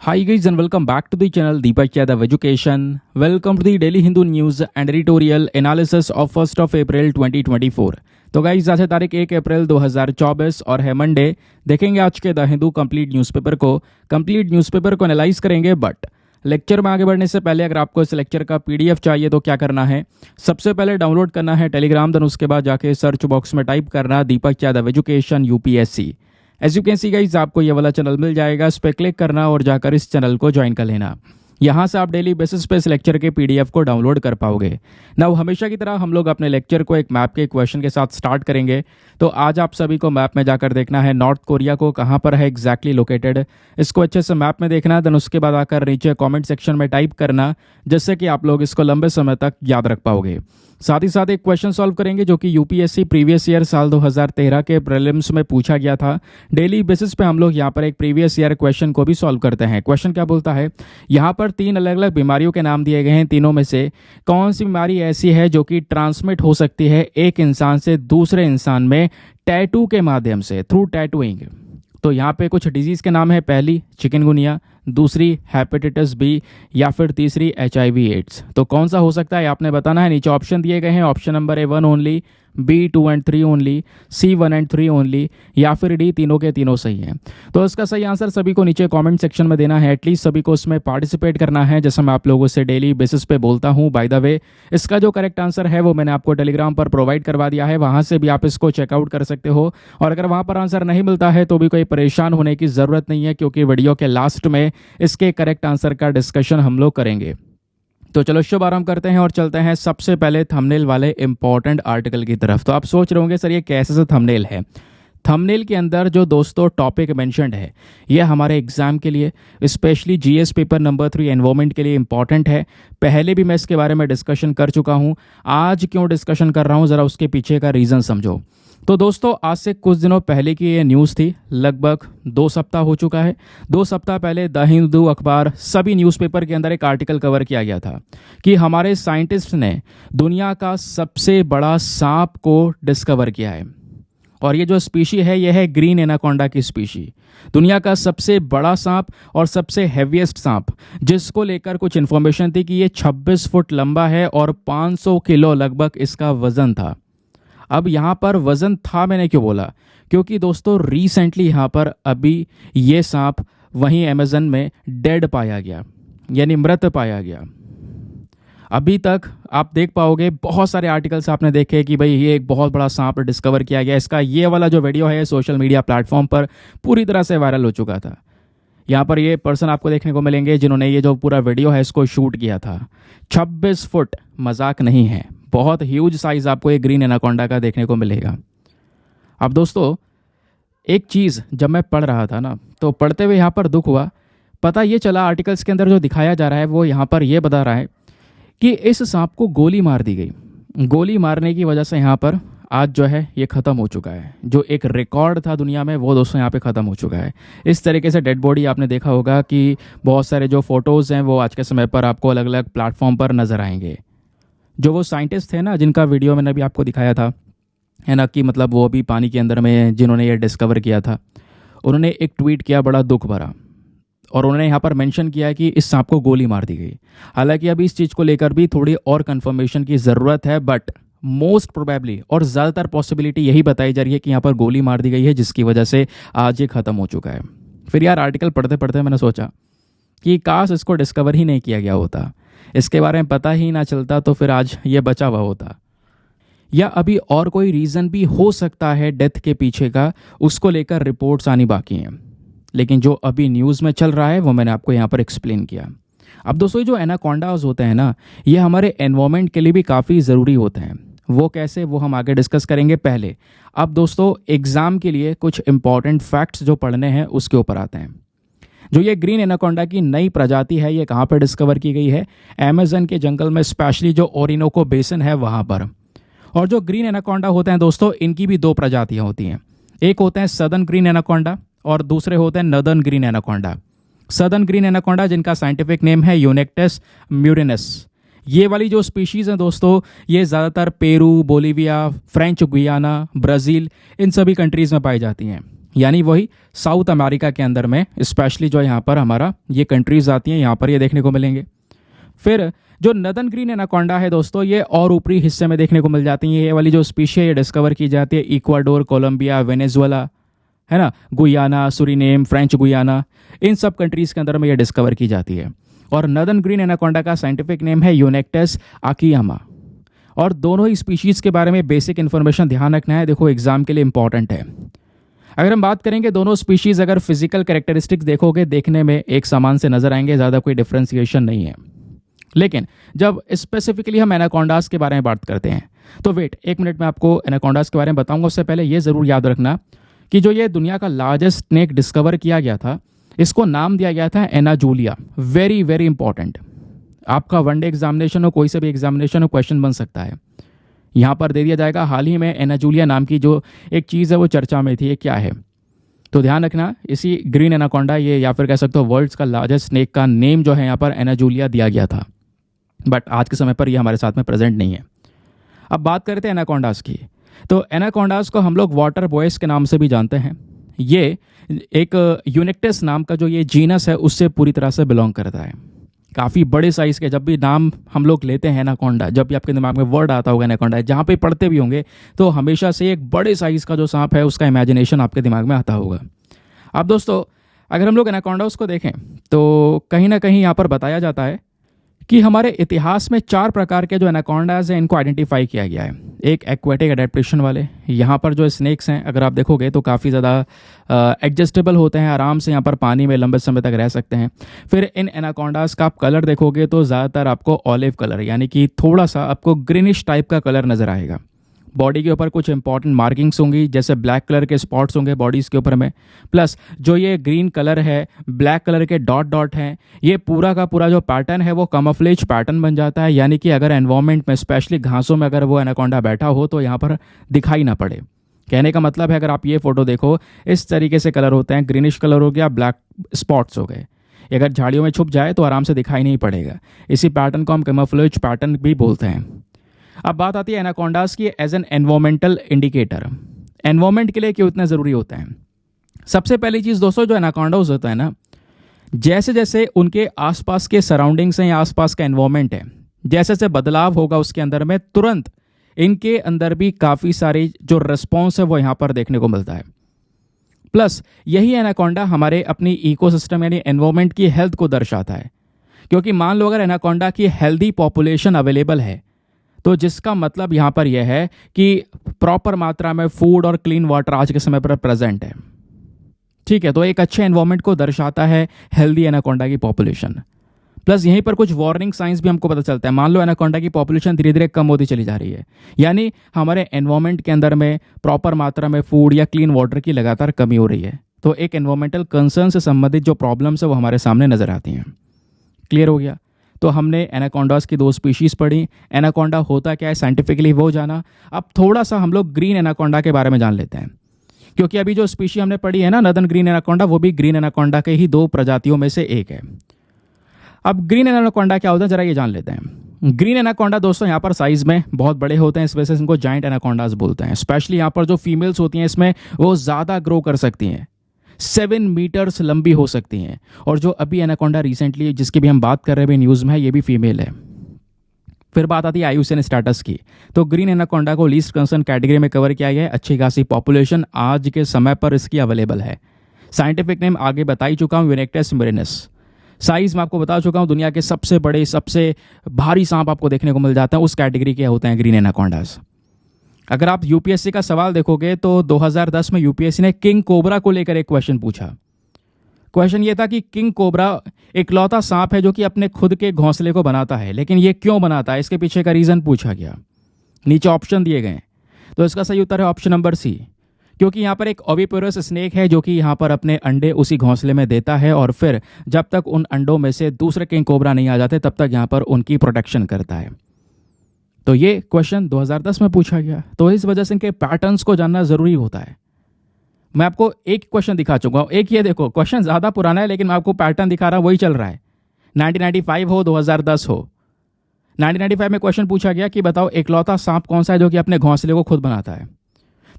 Hi guys and welcome back to the channel Deepak Yadav Education. Welcome to the Daily Hindu News and Editorial Analysis of 1st of April 2024. तो guys आज है तारीख 1 अप्रैल 2024 और है Monday. देखेंगे आज के द हिंदू कंप्लीट न्यूज़पेपर को एनालाइज करेंगे। बट लेक्चर में आगे बढ़ने से पहले अगर आपको इस लेक्चर का पीडीएफ चाहिए तो क्या करना है, सबसे पहले डाउनलोड करना है टेलीग्राम, देन उसके बाद जाके सर्च बॉक्स में टाइप करना Deepak Yadav education UPSC. As you can see guys आपको ये वाला चैनल मिल जाएगा, इस पर क्लिक करना और जाकर इस चैनल को ज्वाइन कर लेना। यहाँ से आप डेली बेसिस पे इस लेक्चर के पीडीएफ को डाउनलोड कर पाओगे। नाउ हमेशा की तरह हम लोग अपने लेक्चर को एक मैप के क्वेश्चन के साथ स्टार्ट करेंगे। तो आज आप सभी को मैप में जाकर देखना है नॉर्थ कोरिया को कहाँ पर है एग्जैक्टली लोकेटेड, इसको अच्छे से मैप में देखना। देन उसके बाद आकर नीचे कमेंट सेक्शन में टाइप करना, जिससे कि आप लोग इसको लंबे समय तक याद रख पाओगे। साथ ही साथ एक क्वेश्चन सॉल्व करेंगे जो कि यूपीएससी प्रीवियस ईयर साल 2013 के प्रीलिम्स में पूछा गया था। डेली बेसिस पे हम लोग यहाँ पर एक प्रीवियस ईयर क्वेश्चन को भी सॉल्व करते हैं। क्वेश्चन क्या बोलता है, यहाँ पर 3 अलग अलग बीमारियों के नाम दिए गए हैं। तीनों में से कौन सी बीमारी ऐसी है जो कि ट्रांसमिट हो सकती है एक इंसान से दूसरे इंसान में टैटू के माध्यम से, थ्रू टैटूइंग। तो यहाँ पे कुछ डिजीज़ के नाम है, पहली चिकनगुनिया, दूसरी हेपेटाइटिस बी या फिर तीसरी HIV एड्स। तो कौन सा हो सकता है आपने बताना है। नीचे ऑप्शन दिए गए हैं, option number A 1 only, B 2 and 3 only, C 1 and 3 only या फिर D तीनों के तीनों सही हैं। तो इसका सही आंसर सभी को नीचे कमेंट सेक्शन में देना है। एटलीस्ट सभी को इसमें पार्टिसिपेट करना है, जैसे मैं आप लोगों से डेली बेसिस पे बोलता हूँ। बाय द वे इसका जो करेक्ट आंसर है वो मैंने आपको टेलीग्राम पर प्रोवाइड करवा दिया है, वहाँ से भी आप इसको चेकआउट कर सकते हो। और अगर वहाँ पर आंसर नहीं मिलता है तो भी कोई परेशान होने की ज़रूरत नहीं है, क्योंकि वीडियो के लास्ट में इसके करेक्ट आंसर का डिस्कशन हम लोग करेंगे। तो चलो शुभारंभ करते हैं और चलते हैं सबसे पहले थंबनेल वाले इंपॉर्टेंट आर्टिकल की तरफ। तो आप सोच रहे होंगे सर ये कैसे से थंबनेल है। थंबनेल के अंदर जो दोस्तों टॉपिक मेंशन्ड है ये हमारे एग्जाम के लिए, specially GS paper number 3 environment के लिए इंपॉर्टेंट है। पहले भी मैं इसके बारे में डिस्कशन कर चुका हूँ। आज क्यों डिस्कशन कर रहा हूँ, ज़रा उसके पीछे का रीज़न समझो। तो दोस्तों आज से कुछ दिनों पहले की ये न्यूज़ थी, लगभग 2 सप्ताह हो चुका है। 2 सप्ताह पहले द हिंदू अखबार सभी न्यूज़पेपर के अंदर एक आर्टिकल कवर किया गया था कि हमारे साइंटिस्ट ने दुनिया का सबसे बड़ा सांप को डिस्कवर किया है। और ये जो स्पीशी है ये है ग्रीन एनाकोंडा की स्पीशी। दुनिया का सबसे बड़ा सांप और सबसे हैवीएस्ट सांप, जिसको लेकर कुछ इन्फॉर्मेशन थी कि ये 26 फुट लंबा है और 500 किलो लगभग इसका वजन था। अब यहाँ पर वजन था मैंने क्यों बोला, क्योंकि दोस्तों रिसेंटली यहाँ पर अभी ये सांप वहीं अमेज़न में डेड पाया गया, यानी मृत पाया गया। अभी तक आप देख पाओगे बहुत सारे आर्टिकल्स आपने देखे कि भाई ये एक बहुत बड़ा सांप डिस्कवर किया गया। इसका ये वाला जो वीडियो है सोशल मीडिया प्लेटफॉर्म पर पूरी तरह से वायरल हो चुका था। यहाँ पर ये पर्सन आपको देखने को मिलेंगे जिन्होंने ये जो पूरा वीडियो है इसको शूट किया था। 26 फुट मजाक नहीं है, बहुत ह्यूज साइज आपको ये ग्रीन एनाकोंडा का देखने को मिलेगा। अब दोस्तों एक चीज़ जब मैं पढ़ रहा था ना, तो पढ़ते हुए यहाँ पर दुख हुआ। पता ये चला आर्टिकल्स के अंदर जो दिखाया जा रहा है वो यहाँ पर ये बता रहा है कि इस सांप को गोली मार दी गई। गोली मारने की वजह से यहाँ पर आज जो है ये ख़त्म हो चुका है। जो एक रिकॉर्ड था दुनिया में वो दोस्तों यहाँ पे ख़त्म हो चुका है। इस तरीके से डेड बॉडी आपने देखा होगा कि बहुत सारे जो फोटोज़ हैं वो आज के समय पर आपको अलग अलग प्लेटफॉर्म पर नज़र आएंगे। जो वो साइंटिस्ट थे ना जिनका वीडियो मैंने अभी आपको दिखाया था, है ना, कि मतलब वो अभी पानी के अंदर में जिन्होंने ये डिस्कवर किया था, उन्होंने एक ट्वीट किया बड़ा दुख भरा, और उन्होंने यहाँ पर मेंशन किया है कि इस सांप को गोली मार दी गई। हालांकि अभी इस चीज़ को लेकर भी थोड़ी और कंफर्मेशन की ज़रूरत है, बट मोस्ट प्रोबेबली और ज़्यादातर पॉसिबिलिटी यही बताई जा रही है कि यहाँ पर गोली मार दी गई है, जिसकी वजह से आज ये ख़त्म हो चुका है। फिर यार आर्टिकल पढ़ते पढ़ते मैंने सोचा कि काश इसको डिस्कवर ही नहीं किया गया होता, इसके बारे में पता ही ना चलता, तो फिर आज ये बचा हुआ होता। या अभी और कोई रीज़न भी हो सकता है डेथ के पीछे का, उसको लेकर रिपोर्ट्स आनी बाकी हैं। लेकिन जो अभी न्यूज़ में चल रहा है वो मैंने आपको यहाँ पर एक्सप्लेन किया। अब दोस्तों ये जो एनाकोंडास होते हैं ना, ये हमारे एनवायरनमेंट के लिए भी काफ़ी ज़रूरी होते हैं। वो कैसे, वो हम आगे डिस्कस करेंगे। पहले अब दोस्तों एग्ज़ाम के लिए कुछ इंपॉर्टेंट फैक्ट्स जो पढ़ने हैं उसके ऊपर आते हैं। जो ये ग्रीन एनाकोंडा की नई प्रजाति है ये कहाँ पर डिस्कवर की गई है, अमेज़न के जंगल में, स्पेशली जो ओरिनोको बेसिन है वहाँ पर। और जो ग्रीन एनाकोंडा होते हैं दोस्तों इनकी भी 2 प्रजातियाँ होती हैं। एक होते हैं सदर्न ग्रीन एनाकोंडा और दूसरे होते हैं northern green anaconda. Southern green anaconda जिनका साइंटिफिक नेम है यूनेक्टस म्यूरिनस, ये वाली जो स्पीशीज़ हैं दोस्तों ये ज़्यादातर Peru, Bolivia, French Guiana, Brazil इन सभी कंट्रीज़ में पाई जाती हैं। यानी वही साउथ अमेरिका के अंदर में स्पेशली जो यहाँ पर हमारा ये कंट्रीज आती हैं, यहाँ पर ये देखने को मिलेंगे। फिर जो नदन ग्रीन एनाकोंडा है दोस्तों, ये और ऊपरी हिस्से में देखने को मिल जाती है। ये वाली जो स्पीशी ये डिस्कवर की जाती है इक्वाडोर, कोलंबिया, वेनेजुएला, है ना, गुयाना, सुरीनेम, फ्रेंच गुयाना, इन सब कंट्रीज़ के अंदर में ये डिस्कवर की जाती है। और नदन ग्रीन एनाकोंडा का साइंटिफिक नेम है यूनेक्टस आकियामा। और दोनों ही स्पीशीज़ के बारे में बेसिक इन्फॉर्मेशन ध्यान रखना है, देखो एग्जाम के लिए इंपॉर्टेंट है। अगर हम बात करेंगे दोनों स्पीशीज़, अगर फिजिकल कैरेक्टरिस्टिक्स देखोगे देखने में एक समान से नजर आएंगे, ज़्यादा कोई डिफ्रेंसिएशन नहीं है। लेकिन जब स्पेसिफिकली हम एनाकोंडास के बारे में बात करते हैं तो वेट एक मिनट में आपको एनाकोंडास के बारे में बताऊंगा। उससे पहले ये ज़रूर याद रखना कि जो ये दुनिया का लार्जेस्ट स्नेक डिस्कवर किया गया था, इसको नाम दिया गया था एनाजूलिया। वेरी वेरी इंपॉर्टेंट, आपका वनडे एग्जामिनेशन हो, कोई से भी एग्जामिनेशन हो, क्वेश्चन बन सकता है। यहाँ पर दे दिया जाएगा, हाल ही में एनाजूलिया नाम की जो एक चीज़ है वो चर्चा में थी, ये क्या है। तो ध्यान रखना, इसी ग्रीन एनाकोंडा ये या फिर कह सकते हो वर्ल्ड्स का लार्जेस्ट स्नेक का नेम जो है यहाँ पर एनाजूलिया दिया गया था, बट आज के समय पर ये हमारे साथ में प्रेजेंट नहीं है। अब बात करते हैं एनाकोंडास की। तो एनाकोंडास को हम लोग वाटर बॉयज के नाम से भी जानते हैं। ये एक यूनेक्टस नाम का जो ये जीनस है उससे पूरी तरह से बिलोंग करता है। काफ़ी बड़े साइज़ के, जब भी नाम हम लोग लेते हैं एनाकोंडा, जब भी आपके दिमाग में वर्ड आता होगा एनाकोंडा, जहाँ पे पढ़ते भी होंगे तो हमेशा से एक बड़े साइज़ का जो सांप है उसका इमेजिनेशन आपके दिमाग में आता होगा। अब दोस्तों अगर हम लोग एनाकोंडास को देखें तो कहीं ना कहीं यहाँ पर बताया जाता है कि हमारे इतिहास में 4 प्रकार के जो एनाकोंडाज हैं इनको आइडेंटिफाई किया गया है। एक एक्वेटिक एडेप्टेशन वाले, यहाँ पर जो स्नेक्स हैं अगर आप देखोगे तो काफ़ी ज़्यादा एडजस्टेबल होते हैं, आराम से यहाँ पर पानी में लंबे समय तक रह सकते हैं। फिर इन एनाकोंडाज का आप कलर देखोगे तो ज़्यादातर आपको ऑलिव कलर यानी कि थोड़ा सा आपको ग्रीनिश टाइप का कलर नज़र आएगा। बॉडी के ऊपर कुछ इंपॉर्टेंट मार्किंग्स होंगी, जैसे ब्लैक कलर के स्पॉट्स होंगे बॉडीज़ के ऊपर में, प्लस जो ये ग्रीन कलर है, ब्लैक कलर के डॉट डॉट हैं, ये पूरा का पूरा जो पैटर्न है वो कैमोफ्लेज पैटर्न बन जाता है। यानी कि अगर एनवायरनमेंट में स्पेशली घासों में अगर वो एनाकोंडा बैठा हो तो यहाँ पर दिखाई ना पड़े। कहने का मतलब है अगर आप ये फोटो देखो, इस तरीके से कलर होते हैं, ग्रीनिश कलर हो गया, ब्लैक स्पॉट्स हो गए। अगर झाड़ियों में छुप जाए तो आराम से दिखाई नहीं पड़ेगा। इसी पैटर्न को हम कैमोफ्लेज पैटर्न भी बोलते हैं। अब बात आती है एनाकोंडास की as an environmental indicator. Environment के लिए क्यों इतना ज़रूरी होता है? सबसे पहली चीज़ दोस्तों, जो एनाकोंडास होता है ना, जैसे जैसे उनके आसपास के सराउंडिंग्स हैं या आसपास का एनवायरमेंट है, जैसे जैसे बदलाव होगा उसके अंदर में, तुरंत इनके अंदर भी काफ़ी सारे जो रिस्पॉन्स है वो यहाँ पर देखने को मिलता है। प्लस यही एनाकोंडा हमारे अपनी इकोसिस्टम यानी एनवायरमेंट की हेल्थ को दर्शाता है। क्योंकि मान लो अगर एनाकोंडा की हेल्दी पॉपुलेशन अवेलेबल है तो जिसका मतलब यहाँ पर यह है कि प्रॉपर मात्रा में फूड और क्लीन वाटर आज के समय पर प्रेजेंट है। ठीक है, तो एक अच्छे एनवायरनमेंट को दर्शाता है हेल्दी एनाकोंडा की पॉपुलेशन। प्लस यहीं पर कुछ वार्निंग साइंस भी हमको पता चलता है। मान लो एनाकोंडा की पॉपुलेशन धीरे धीरे कम होती चली जा रही है, यानी हमारे एनवायरनमेंट के अंदर में प्रॉपर मात्रा में फूड या क्लीन वाटर की लगातार कमी हो रही है, तो एक एनवायरमेंटल कंसर्न से संबंधित जो प्रॉब्लम्स है वो हमारे सामने नजर आती हैं। क्लियर हो गया? तो हमने एनाकोंडास की 2 स्पीशीज़ पढ़ी, एनाकोंडा होता क्या है साइंटिफिकली वो जाना। अब थोड़ा सा हम लोग ग्रीन एनाकोंडा के बारे में जान लेते हैं, क्योंकि अभी जो स्पीशी हमने पढ़ी है ना नदन ग्रीन एनाकोंडा, वो भी ग्रीन एनाकोंडा के ही 2 प्रजातियों में से एक है। अब ग्रीन एनाकोंडा क्या होता है जरा ये जान लेते हैं। ग्रीन एनाकोंडा दोस्तों यहाँ पर साइज में बहुत बड़े होते हैं, इस वजह से इनको जाइंट एनाकोंडास बोलते हैं। स्पेशली यहाँ पर जो फीमेल्स होती हैं इसमें वो ज़्यादा ग्रो कर सकती हैं, 7 मीटर्स लंबी हो सकती हैं। और जो अभी एनाकोंडा रिसेंटली जिसकी भी हम बात कर रहे हैं न्यूज़ में है, ये भी फीमेल है। फिर बात आती है आयुसीएन स्टेटस की, तो ग्रीन एनाकोंडा को लीस्ट कंसर्न कैटेगरी में कवर किया गया है। अच्छी खासी पॉपुलेशन आज के समय पर इसकी अवेलेबल है। साइंटिफिक नेम आगे बता ही चुका हूँ, यूनेक्टस मिरेनस। साइज में आपको बता चुका हूँ, दुनिया के सबसे बड़े सबसे भारी सांप आपको देखने को मिल जाता है, उस कैटेगरी के होते हैं ग्रीन एनाकोंडास। अगर आप यूपीएससी का सवाल देखोगे तो 2010 में यूपीएससी ने किंग कोबरा को लेकर एक क्वेश्चन पूछा। क्वेश्चन ये था कि किंग कोबरा इकलौता सांप है जो कि अपने खुद के घोंसले को बनाता है, लेकिन ये क्यों बनाता है, इसके पीछे का रीजन पूछा गया। नीचे ऑप्शन दिए गए, तो इसका सही उत्तर है ऑप्शन नंबर सी, क्योंकि यहाँ पर एक ओविपोरस स्नेक है जो कि यहाँ पर अपने अंडे उसी घोंसले में देता है और फिर जब तक उन अंडों में से दूसरे किंग कोबरा नहीं आ जाते तब तक यहाँ पर उनकी प्रोटेक्शन करता है। तो ये क्वेश्चन 2010 में पूछा गया, तो इस वजह से इनके पैटर्न्स को जानना जरूरी होता है। मैं आपको एक क्वेश्चन दिखा चुका हूँ, एक ये देखो, क्वेश्चन ज़्यादा पुराना है लेकिन मैं आपको पैटर्न दिखा रहा हूँ, वही चल रहा है। 1995 हो 2010 हो, 1995 में क्वेश्चन पूछा गया कि बताओ इकलौता सांप कौन सा है जो कि अपने घोंसले को खुद बनाता है।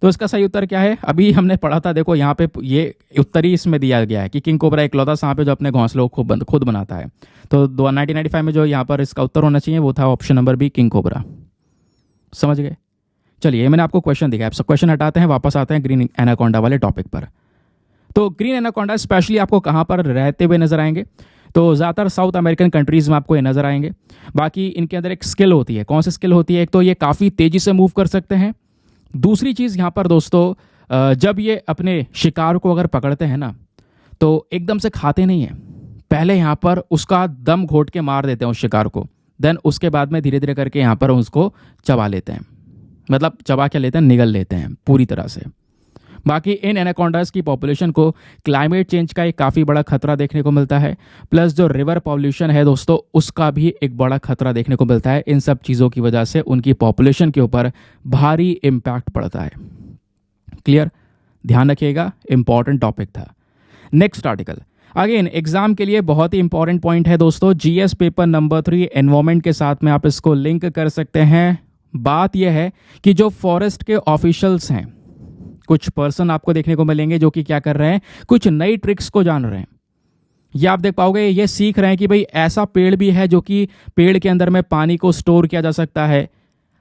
तो इसका सही उत्तर क्या है? अभी हमने पढ़ा था, देखो यहाँ पे ये उत्तर ही इसमें दिया गया है कि किंग कोबरा इकलौता सांप है जो अपने घोंसलों को खुद बनाता है। तो 1995 में जो यहाँ पर इसका उत्तर होना चाहिए वो था option number B, king cobra. समझ गए? चलिए, मैंने आपको क्वेश्चन दिखाया, अब सब क्वेश्चन हटाते हैं, वापस आते हैं ग्रीन एनाकोंडा वाले टॉपिक पर। तो ग्रीन एनाकोंडा स्पेशली आपको कहाँ पर रहते हुए नजर आएंगे? तो ज़्यादातर साउथ अमेरिकन कंट्रीज़ में आपको ये नज़र आएंगे। बाकी इनके अंदर एक स्किल होती है। कौन सी स्किल होती है? एक तो ये काफ़ी तेज़ी से मूव कर सकते हैं। दूसरी चीज़ यहाँ पर दोस्तों, जब ये अपने शिकार को अगर पकड़ते हैं ना, तो एकदम से खाते नहीं हैं। पहले यहाँ पर उसका दम घोट के मार देते हैं उस शिकार को, देन उसके बाद में धीरे धीरे करके यहाँ पर उसको चबा लेते हैं। मतलब चबा क्या लेते हैं? निगल लेते हैं पूरी तरह से। बाकी इन एनाकोंडास की पॉपुलेशन को क्लाइमेट चेंज का एक काफ़ी बड़ा खतरा देखने को मिलता है, प्लस जो रिवर पॉल्यूशन है दोस्तों उसका भी एक बड़ा खतरा देखने को मिलता है। इन सब चीज़ों की वजह से उनकी पॉपुलेशन के ऊपर भारी इम्पैक्ट पड़ता है। क्लियर? ध्यान रखिएगा, इंपॉर्टेंट टॉपिक था। नेक्स्ट आर्टिकल अगेन एग्जाम के लिए बहुत ही इंपॉर्टेंट पॉइंट है दोस्तों, जीएस पेपर नंबर 3 एनवायरमेंट के साथ में आप इसको लिंक कर सकते हैं। बात यह है कि जो फॉरेस्ट के ऑफिशियल्स हैं, कुछ पर्सन आपको देखने को मिलेंगे जो कि क्या कर रहे हैं, कुछ नई ट्रिक्स को जान रहे हैं। ये आप देख पाओगे, ये सीख रहे हैं कि भाई ऐसा पेड़ भी है जो कि पेड़ के अंदर में पानी को स्टोर किया जा सकता है।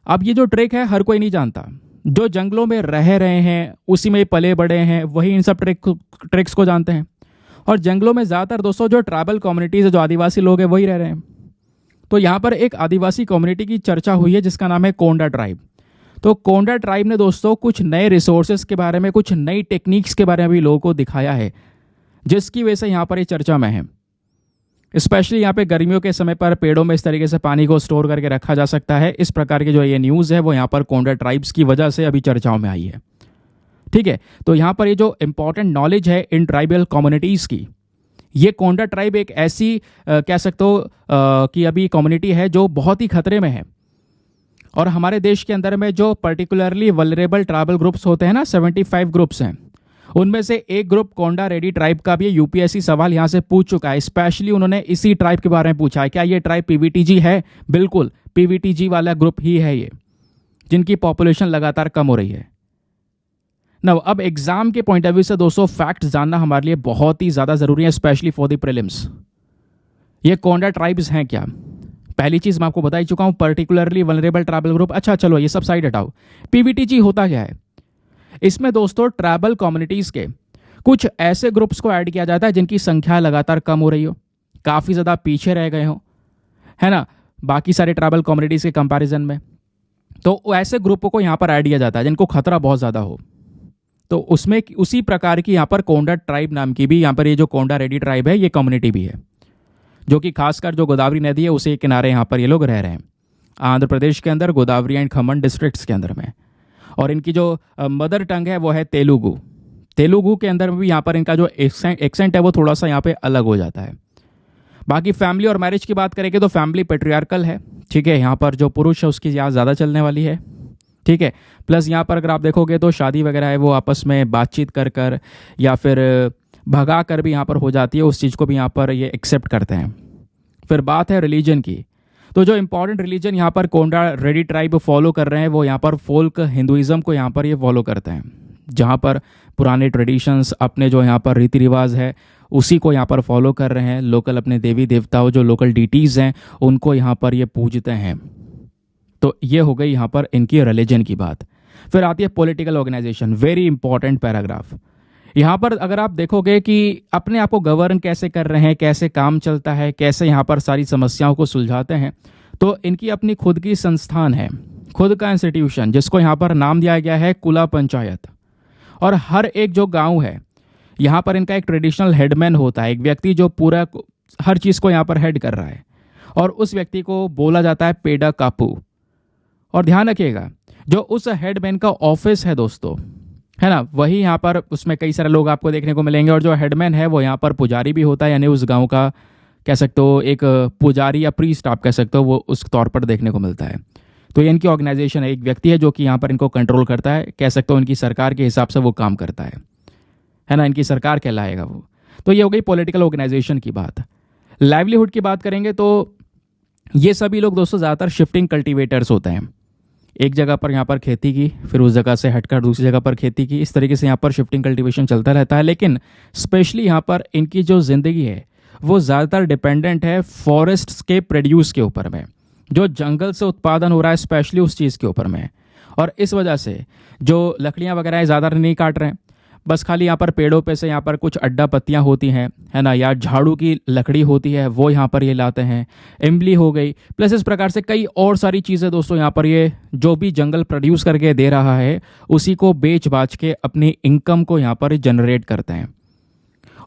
अब ये जो ट्रिक है हर कोई नहीं जानता। जो जंगलों में रह रहे हैं, उसी में पले बड़े हैं, वही इन सब ट्रिक्स को जानते हैं। और जंगलों में ज़्यादातर दोस्तों जो ट्राइबल कम्युनिटीज़ है, जो आदिवासी लोग हैं, वही रह रहे हैं। तो यहाँ पर एक आदिवासी कम्युनिटी की चर्चा हुई है जिसका नाम है कोंडा ट्राइब। तो कोंडा ट्राइब ने दोस्तों कुछ नए रिसोर्सेज के बारे में, कुछ नई टेक्निक्स के बारे में भी लोगों को दिखाया है, जिसकी वजह से यहाँ पर ये चर्चा में है। स्पेशली यहाँ पे गर्मियों के समय पर पेड़ों में इस तरीके से पानी को स्टोर करके रखा जा सकता है। इस प्रकार की जो ये न्यूज़ है वो यहाँ पर कोंडा ट्राइब्स की वजह से अभी चर्चाओं में आई है। ठीक है, तो यहाँ पर ये जो इंपॉर्टेंट नॉलेज है इन ट्राइबल कम्युनिटीज़ की, ये कोंडा ट्राइब एक ऐसी कह सकते हो कि अभी कम्युनिटी है जो बहुत ही खतरे में है। और हमारे देश के अंदर में जो पर्टिकुलरली वल्नरेबल ट्राइबल ग्रुप्स होते हैं ना, 75 ग्रुप्स हैं, उनमें से एक ग्रुप कोंडा रेडी ट्राइब का भी यूपीएससी सवाल यहाँ से पूछ चुका है। स्पेशली उन्होंने इसी ट्राइब के बारे में पूछा है, क्या ये ट्राइब पीवीटीजी है? बिल्कुल पीवीटीजी वाला ग्रुप ही है ये, जिनकी पॉपुलेशन लगातार कम हो रही है ना। अब एग्जाम के पॉइंट ऑफ व्यू से दोस्तों फैक्ट जानना हमारे लिए बहुत ही ज़्यादा ज़रूरी है, स्पेशली फॉर द प्रीलिम्स। ये कोंडा ट्राइब्स हैं क्या? पहली चीज़ मैं आपको बता ही चुका हूँ, पर्टिकुलरली वल्नरेबल ट्राइबल ग्रुप। अच्छा चलो ये सब साइड हटाओ, पीवीटीजी होता क्या है? इसमें दोस्तों ट्राइबल कम्युनिटीज़ के कुछ ऐसे ग्रुप्स को ऐड किया जाता है जिनकी संख्या लगातार कम हो रही हो, काफ़ी ज़्यादा पीछे रह गए हो, है ना, बाकी सारे ट्राइबल कम्युनिटीज़ के कंपैरिजन में। तो ऐसे ग्रुपों को यहाँ पर ऐड किया जाता है जिनको खतरा बहुत ज़्यादा हो। तो उसमें उसी प्रकार की यहाँ पर कोंडा ट्राइब नाम की भी, यहाँ पर ये जो कोंडा रेडी ट्राइब है, ये कम्युनिटी भी है, जो कि खासकर जो गोदावरी नदी है उसे किनारे यहाँ पर ये लोग रह रहे हैं, आंध्र प्रदेश के अंदर गोदावरी एंड खम्मन डिस्ट्रिक्ट्स के अंदर में। और इनकी जो मदर टंग है वो है तेलुगु। तेलुगु के अंदर में भी यहाँ पर इनका जो एक्सेंट है वो थोड़ा सा यहाँ पे अलग हो जाता है। बाकी फैमिली और मैरिज की बात करेंगे तो फैमिली पेट्रियार्कल है। ठीक है, यहाँ पर जो पुरुष है उसकी यहाँ ज़्यादा चलने वाली है। ठीक है, प्लस यहाँ पर अगर आप देखोगे तो शादी वगैरह है वो आपस में बातचीत कर या फिर भगा कर भी यहाँ पर हो जाती है, उस चीज़ को भी यहाँ पर ये एक्सेप्ट करते हैं। फिर बात है रिलीजन की, तो जो इंपॉर्टेंट रिलीजन यहाँ पर कोंडा रेडी ट्राइब फॉलो कर रहे हैं वो यहाँ पर फोल्क हिंदुइज्म को यहाँ पर ये फॉलो करते हैं, जहाँ पर पुराने ट्रेडिशंस, अपने जो यहाँ पर रीति रिवाज है उसी को यहाँ पर फॉलो कर रहे हैं। लोकल अपने देवी देवताओं, जो लोकल डीटीज़ हैं, उनको यहाँ पर ये पूजते हैं। तो ये हो गई यहाँ पर इनकी रिलीजन की बात। फिर आती है political organisation, very important paragraph. यहाँ पर अगर आप देखोगे कि अपने आप को गवर्न कैसे कर रहे हैं, कैसे काम चलता है, कैसे यहाँ पर सारी समस्याओं को सुलझाते हैं, तो इनकी अपनी खुद की संस्थान है, खुद का इंस्टीट्यूशन, जिसको यहाँ पर नाम दिया गया है कुला पंचायत। और हर एक जो गांव है यहाँ पर इनका एक ट्रेडिशनल हेडमैन होता है, एक व्यक्ति जो पूरा हर चीज़ को यहाँ पर हेड कर रहा है, और उस व्यक्ति को बोला जाता है पेडा कापू। और ध्यान रखिएगा, जो उस हेडमैन का ऑफिस है दोस्तों, है ना, वही यहाँ पर उसमें कई सारे लोग आपको देखने को मिलेंगे। और जो हेडमैन है वो यहाँ पर पुजारी भी होता है, यानी उस गांव का कह सकते हो एक पुजारी या प्रीस्ट आप कह सकते हो, वो उस तौर पर देखने को मिलता है। तो ये इनकी ऑर्गेनाइजेशन है, एक व्यक्ति है जो कि यहाँ पर इनको कंट्रोल करता है, कह सकते हो इनकी सरकार के हिसाब से वो काम करता है ना, इनकी सरकार कहलाएगा वो। तो ये हो गई पॉलिटिकल ऑर्गेनाइजेशन की बात। लाइवलीहुड की बात करेंगे तो ये सभी लोग दोस्तों ज़्यादातर शिफ्टिंग कल्टिवेटर्स होते हैं। एक जगह पर यहाँ पर खेती की, फिर उस जगह से हटकर दूसरी जगह पर खेती की, इस तरीके से यहाँ पर शिफ्टिंग कल्टीवेशन चलता रहता है। लेकिन स्पेशली यहाँ पर इनकी जो ज़िंदगी है वो ज़्यादातर डिपेंडेंट है फॉरेस्ट्स के प्रोड्यूस के ऊपर में, जो जंगल से उत्पादन हो रहा है स्पेशली उस चीज़ के ऊपर में। और इस वजह से जो लकड़ियाँ वगैरह है ज़्यादा नहीं काट रहे हैं, बस खाली यहाँ पर पेड़ों पे से यहाँ पर कुछ अड्डा पत्तियाँ होती हैं, है ना, या झाड़ू की लकड़ी होती है वो यहाँ पर ये लाते हैं, इमली हो गई, प्लस इस प्रकार से कई और सारी चीज़ें दोस्तों यहाँ पर ये जो भी जंगल प्रोड्यूस करके दे रहा है उसी को बेच बाच के अपनी इनकम को यहाँ पर जनरेट करते हैं।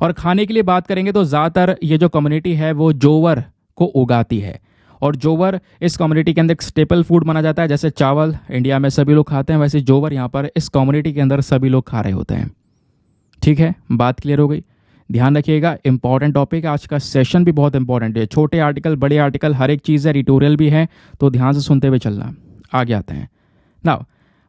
और खाने के लिए बात करेंगे तो ज़्यादातर ये जो कम्युनिटी है वो जोवर को उगाती है, और जोवर इस कम्युनिटी के अंदर एक स्टेपल फूड माना जाता है। जैसे चावल इंडिया में सभी लोग खाते हैं, वैसे जोवर यहाँ पर इस कम्युनिटी के अंदर सभी लोग खा रहे होते हैं। ठीक है, बात क्लियर हो गई। ध्यान रखिएगा, इंपॉर्टेंट टॉपिक है, आज का सेशन भी बहुत इंपॉर्टेंट है, छोटे आर्टिकल बड़े आर्टिकल हर एक चीज़ है, एडिटोरियल भी है, तो ध्यान से सुनते हुए चलना। आगे आते हैं नाउ।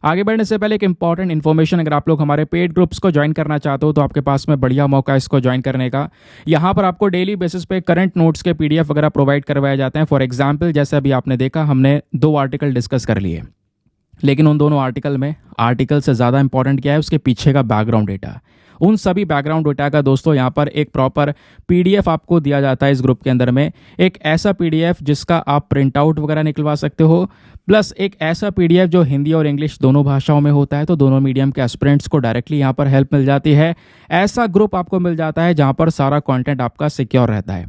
आगे बढ़ने से पहले एक इंपॉर्टेंट इन्फॉर्मेशन, अगर आप लोग हमारे पेड ग्रुप्स को ज्वाइन करना चाहते हो तो आपके पास में बढ़िया मौका है इसको ज्वाइन करने का। यहाँ पर आपको डेली बेसिस पे करंट नोट्स के पीडीएफ वगैरह प्रोवाइड करवाए जाते हैं। फॉर एग्जांपल जैसे अभी आपने देखा हमने 2 आर्टिकल डिस्कस कर लिए, लेकिन उन दोनों आर्टिकल में आर्टिकल से ज़्यादा इंपॉर्टेंट क्या है, उसके पीछे का बैकग्राउंड डेटा। उन सभी बैकग्राउंड डेटा का दोस्तों यहाँ पर एक प्रॉपर पीडीएफ आपको दिया जाता है इस ग्रुप के अंदर में। एक ऐसा पीडीएफ जिसका आप प्रिंट आउट वगैरह निकलवा सकते हो, प्लस एक ऐसा पीडीएफ जो हिंदी और इंग्लिश दोनों भाषाओं में होता है, तो दोनों मीडियम के एस्पिरेंट्स को डायरेक्टली यहाँ पर हेल्प मिल जाती है। ऐसा ग्रुप आपको मिल जाता है जहाँ पर सारा कॉन्टेंट आपका सिक्योर रहता है,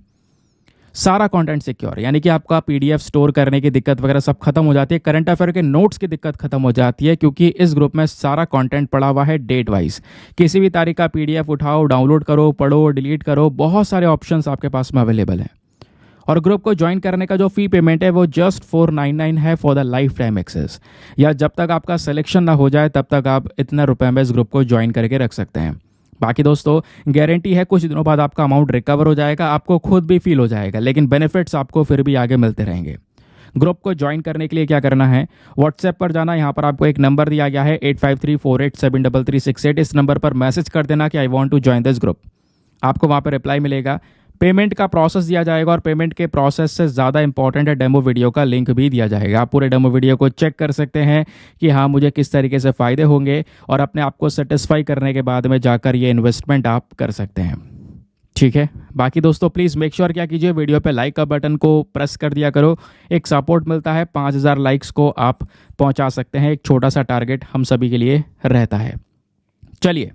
सारा कंटेंट सिक्योर, यानी कि आपका पीडीएफ स्टोर करने की दिक्कत वगैरह सब खत्म हो जाती है, करंट अफेयर के नोट्स की दिक्कत खत्म हो जाती है, क्योंकि इस ग्रुप में सारा कंटेंट पड़ा हुआ है डेट वाइज। किसी भी तारीख का पीडीएफ उठाओ, डाउनलोड करो, पढ़ो, डिलीट करो, बहुत सारे ऑप्शंस आपके पास में अवेलेबल हैं। और ग्रुप को ज्वाइन करने का जो फी पेमेंट है वो जस्ट 499 है for the lifetime access, या जब तक आपका सिलेक्शन ना हो जाए तब तक आप इतना रुपये में इस ग्रुप को ज्वाइन करके रख सकते हैं। बाकी दोस्तों गारंटी है कुछ दिनों बाद आपका अमाउंट रिकवर हो जाएगा, आपको खुद भी फील हो जाएगा, लेकिन बेनिफिट्स आपको फिर भी आगे मिलते रहेंगे। ग्रुप को ज्वाइन करने के लिए क्या करना है, व्हाट्सएप पर जाना, यहाँ पर आपको एक नंबर दिया गया है 8534873368, इस नंबर पर मैसेज कर देना कि I want to join this group. आपको वहाँ पर रिप्लाई मिलेगा, पेमेंट का प्रोसेस दिया जाएगा, और पेमेंट के प्रोसेस से ज़्यादा इंपॉर्टेंट है डेमो वीडियो का लिंक भी दिया जाएगा। आप पूरे डेमो वीडियो को चेक कर सकते हैं कि हाँ मुझे किस तरीके से फ़ायदे होंगे, और अपने आप को सेटिस्फाई करने के बाद में जाकर ये इन्वेस्टमेंट आप कर सकते हैं। ठीक है, बाकी दोस्तों प्लीज़ मेक श्योर क्या कीजिए, वीडियो पे लाइक का बटन को प्रेस कर दिया करो, एक सपोर्ट मिलता है, 5000 लाइक्स को आप पहुँचा सकते हैं, एक छोटा सा टारगेट हम सभी के लिए रहता है। चलिए,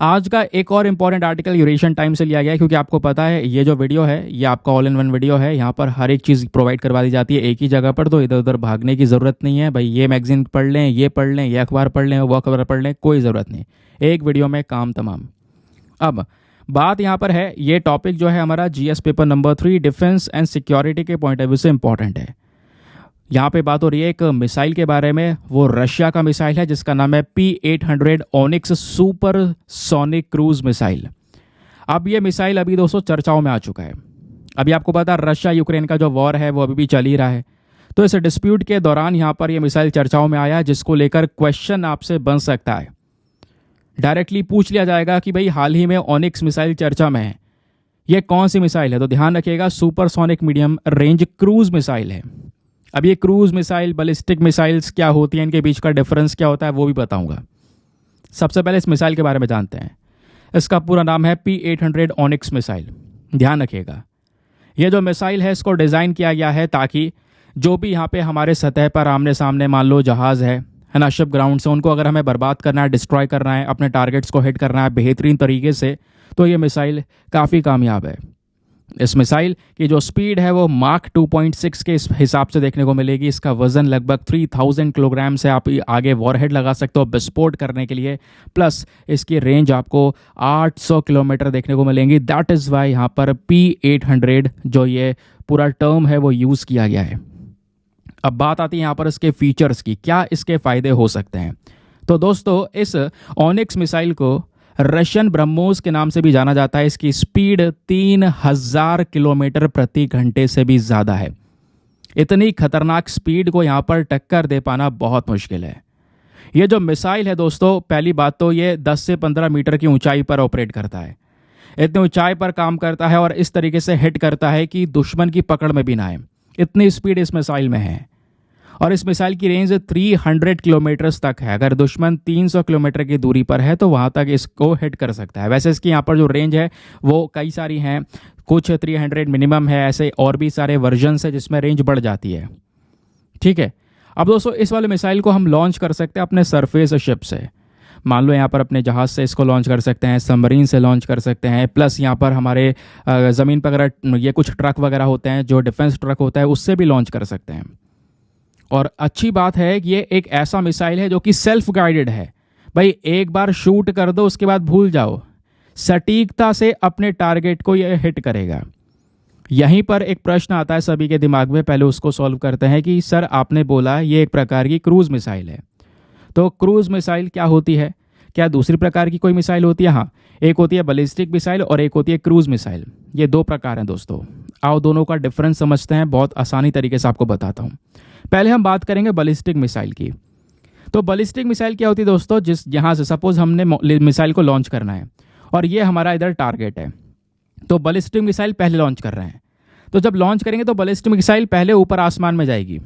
आज का एक और इम्पॉर्टेंट आर्टिकल यूरेशियन टाइम से लिया गया है, क्योंकि आपको पता है ये जो वीडियो है ये आपका ऑल इन वन वीडियो है, यहाँ पर हर एक चीज़ प्रोवाइड करवा दी जाती है एक ही जगह पर, तो इधर उधर भागने की ज़रूरत नहीं है भाई, ये मैगजीन पढ़ लें, ये पढ़ लें, ये अखबार पढ़ लें, वो अखबार पढ़ लें, कोई ज़रूरत नहीं, एक वीडियो में काम तमाम। अब बात यहाँ पर है, ये टॉपिक जो है हमारा GS paper number 3 defence and security के पॉइंट ऑफ व्यू से इंपॉर्टेंट है। यहाँ पे बात हो रही है एक मिसाइल के बारे में, वो रशिया का मिसाइल है जिसका नाम है P800 onyx super sonic cruise missile. अब ये मिसाइल अभी दोस्तों चर्चाओं में आ चुका है। अभी आपको पता है रशिया यूक्रेन का जो वॉर है वो अभी भी चल ही रहा है, तो इस डिस्प्यूट के दौरान यहाँ पर ये मिसाइल चर्चाओं में आया है, जिसको लेकर क्वेश्चन आपसे बन सकता है, डायरेक्टली पूछ लिया जाएगा कि भाई हाल ही में ओनिक्स मिसाइल चर्चा में है, ये कौन सी मिसाइल है। तो ध्यान रखिएगा, super sonic medium range cruise missile है। अब ये क्रूज मिसाइल, बैलिस्टिक मिसाइल्स क्या होती हैं, इनके बीच का डिफरेंस क्या होता है वो भी बताऊंगा। सबसे पहले इस मिसाइल के बारे में जानते हैं। इसका पूरा नाम है P800 ओनिक्स मिसाइल। ध्यान रखिएगा, ये जो मिसाइल है इसको डिज़ाइन किया गया है ताकि जो भी यहाँ पे हमारे सतह पर आमने सामने मान लो जहाज़ है ना, शिप ग्राउंड से, उनको अगर हमें बर्बाद करना है, डिस्ट्रॉय करना है, अपने टारगेट्स को हिट करना है बेहतरीन तरीके से, तो ये मिसाइल काफ़ी कामयाब है। इस मिसाइल की जो स्पीड है वो मार्क 2.6 के हिसाब से देखने को मिलेगी। इसका वजन लगभग 3000 किलोग्राम से आप आगे वॉरहेड लगा सकते हो विस्फोट करने के लिए, प्लस इसकी रेंज आपको 800 किलोमीटर देखने को मिलेंगी। दैट इज़ वाई यहाँ पर P800 जो ये पूरा टर्म है वो यूज़ किया गया है। अब बात आती है यहाँ पर इसके फीचर्स की, क्या इसके फ़ायदे हो सकते हैं। तो दोस्तों इस ओनिक्स मिसाइल को रशियन ब्रह्मोस के नाम से भी जाना जाता है। इसकी स्पीड 3000 किलोमीटर प्रति घंटे से भी ज़्यादा है। इतनी खतरनाक स्पीड को यहाँ पर टक्कर दे पाना बहुत मुश्किल है। ये जो मिसाइल है दोस्तों, पहली बात तो ये 10 से 15 मीटर की ऊंचाई पर ऑपरेट करता है। इतनी ऊंचाई पर काम करता है और इस तरीके से हिट करता है कि दुश्मन की पकड़ में भी ना आए, इतनी स्पीड इस मिसाइल में है। और इस मिसाइल की रेंज 300 किलोमीटर्स तक है। अगर दुश्मन 300 किलोमीटर की दूरी पर है तो वहाँ तक इसको हिट कर सकता है। वैसे इसकी यहाँ पर जो रेंज है वो कई सारी हैं, कुछ 300 मिनिमम है, ऐसे और भी सारे वर्जन्स है जिसमें रेंज बढ़ जाती है। ठीक है, अब दोस्तों इस वाले मिसाइल को हम लॉन्च कर सकते हैं अपने सरफेस शिप से। मान लो यहाँ पर अपने जहाज़ से इसको लॉन्च कर सकते हैं, सबमरीन से लॉन्च कर सकते हैं, प्लस यहाँ पर हमारे ज़मीन पर अगर ये कुछ ट्रक वगैरह होते हैं जो डिफेंस ट्रक होता है उससे भी लॉन्च कर सकते हैं। और अच्छी बात है कि ये एक ऐसा मिसाइल है जो कि सेल्फ गाइडेड है। भाई एक बार शूट कर दो उसके बाद भूल जाओ, सटीकता से अपने टारगेट को ये हिट करेगा। यहीं पर एक प्रश्न आता है सभी के दिमाग में, पहले उसको सॉल्व करते हैं कि सर आपने बोला ये एक प्रकार की क्रूज़ मिसाइल है, तो क्रूज़ मिसाइल क्या होती है? क्या दूसरी प्रकार की कोई मिसाइल होती है? हाँ, एक होती है बैलिस्टिक मिसाइल और एक होती है क्रूज़ मिसाइल। ये दो प्रकार हैं दोस्तों। आओ दोनों का डिफरेंस समझते हैं, बहुत आसानी तरीके से आपको बताता हूँ। पहले हम बात करेंगे बैलिस्टिक मिसाइल की। तो बैलिस्टिक मिसाइल क्या होती है दोस्तों? जिस यहाँ से सपोज हमने मिसाइल को लॉन्च करना है और ये हमारा इधर टारगेट है, तो बैलिस्टिक मिसाइल पहले लॉन्च कर रहे हैं। तो जब लॉन्च करेंगे तो बैलिस्टिक मिसाइल पहले ऊपर आसमान में जाएगी,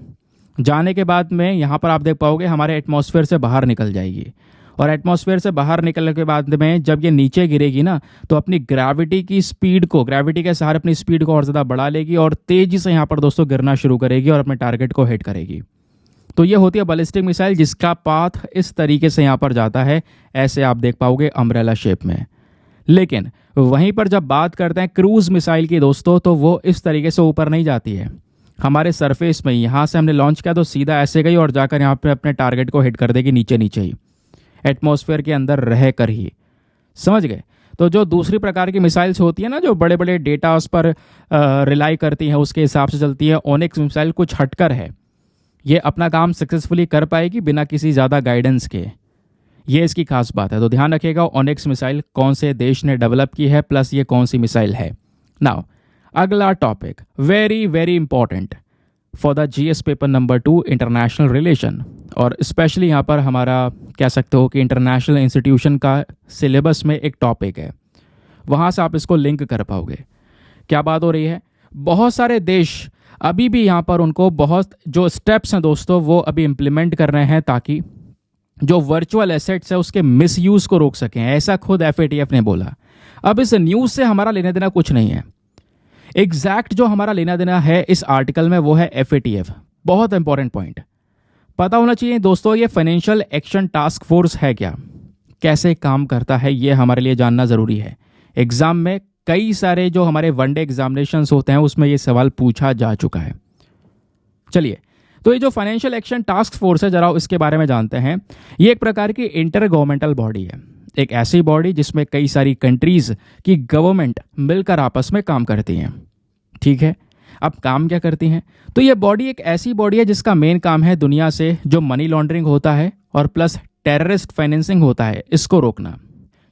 जाने के बाद में यहाँ पर आप देख पाओगे हमारे एटमॉस्फेयर से बाहर निकल जाएगी, और एटमॉस्फेयर से बाहर निकलने के बाद में जब ये नीचे गिरेगी ना तो अपनी ग्रेविटी के सहारे अपनी स्पीड को और ज़्यादा बढ़ा लेगी और तेज़ी से यहाँ पर दोस्तों गिरना शुरू करेगी और अपने टारगेट को हिट करेगी। तो ये होती है बैलिस्टिक मिसाइल जिसका पाथ इस तरीके से यहाँ पर जाता है, ऐसे आप देख पाओगे अम्ब्रेला शेप में। लेकिन वहीं पर जब बात करते हैं क्रूज़ मिसाइल की दोस्तों, तो वो इस तरीके से ऊपर नहीं जाती है। हमारे सरफेस में यहाँ से हमने लॉन्च किया तो सीधा ऐसे गई और जाकर यहाँ पे अपने टारगेट को हिट कर देगी नीचे नीचे ही, एटमॉस्फेयर के अंदर रह कर ही। समझ गए? तो जो दूसरी प्रकार की मिसाइल्स होती है ना, जो बड़े बड़े डेटा उस पर रिलाई करती हैं, उसके हिसाब से चलती है, ओनिक्स मिसाइल कुछ हटकर है। ये अपना काम सक्सेसफुली कर पाएगी बिना किसी ज़्यादा गाइडेंस के, ये इसकी खास बात है। तो ध्यान रखिएगा ओनिक्स मिसाइल कौन से देश ने डेवलप की है, प्लस ये कौन सी मिसाइल है। नाउ अगला topic very very important for the GS paper number 2 international relation, और स्पेशली यहाँ पर हमारा कह सकते हो कि इंटरनेशनल इंस्टीट्यूशन का सिलेबस में एक टॉपिक है, वहाँ से आप इसको लिंक कर पाओगे। क्या बात हो रही है? बहुत सारे देश अभी भी यहाँ पर उनको बहुत जो स्टेप्स हैं दोस्तों वो अभी इम्प्लीमेंट कर रहे हैं ताकि जो वर्चुअल एसेट्स है उसके मिसयूज़ को रोक सकें, ऐसा खुद एफएटीएफ ने बोला। अब इस न्यूज़ से हमारा लेना देना कुछ नहीं है, एग्जैक्ट जो हमारा लेना देना है इस आर्टिकल में वो है एफएटीएफ। बहुत इंपॉर्टेंट पॉइंट पता होना चाहिए दोस्तों, ये फाइनेंशियल एक्शन टास्क फोर्स है क्या, कैसे काम करता है, ये हमारे लिए जानना ज़रूरी है। एग्ज़ाम में कई सारे जो हमारे वनडे एग्जामिनेशंस होते हैं उसमें ये सवाल पूछा जा चुका है। चलिए, तो ये जो फाइनेंशियल एक्शन टास्क फोर्स है जरा इसके बारे में जानते हैं। ये एक प्रकार की इंटर गवर्नमेंटल बॉडी है, एक ऐसी बॉडी जिसमें कई सारी कंट्रीज की गवर्नमेंट मिलकर आपस में काम करती हैं। ठीक है, अब काम क्या करती हैं? तो ये बॉडी एक ऐसी बॉडी है जिसका मेन काम है दुनिया से जो मनी लॉन्ड्रिंग होता है और प्लस टेररिस्ट फाइनेंसिंग होता है इसको रोकना।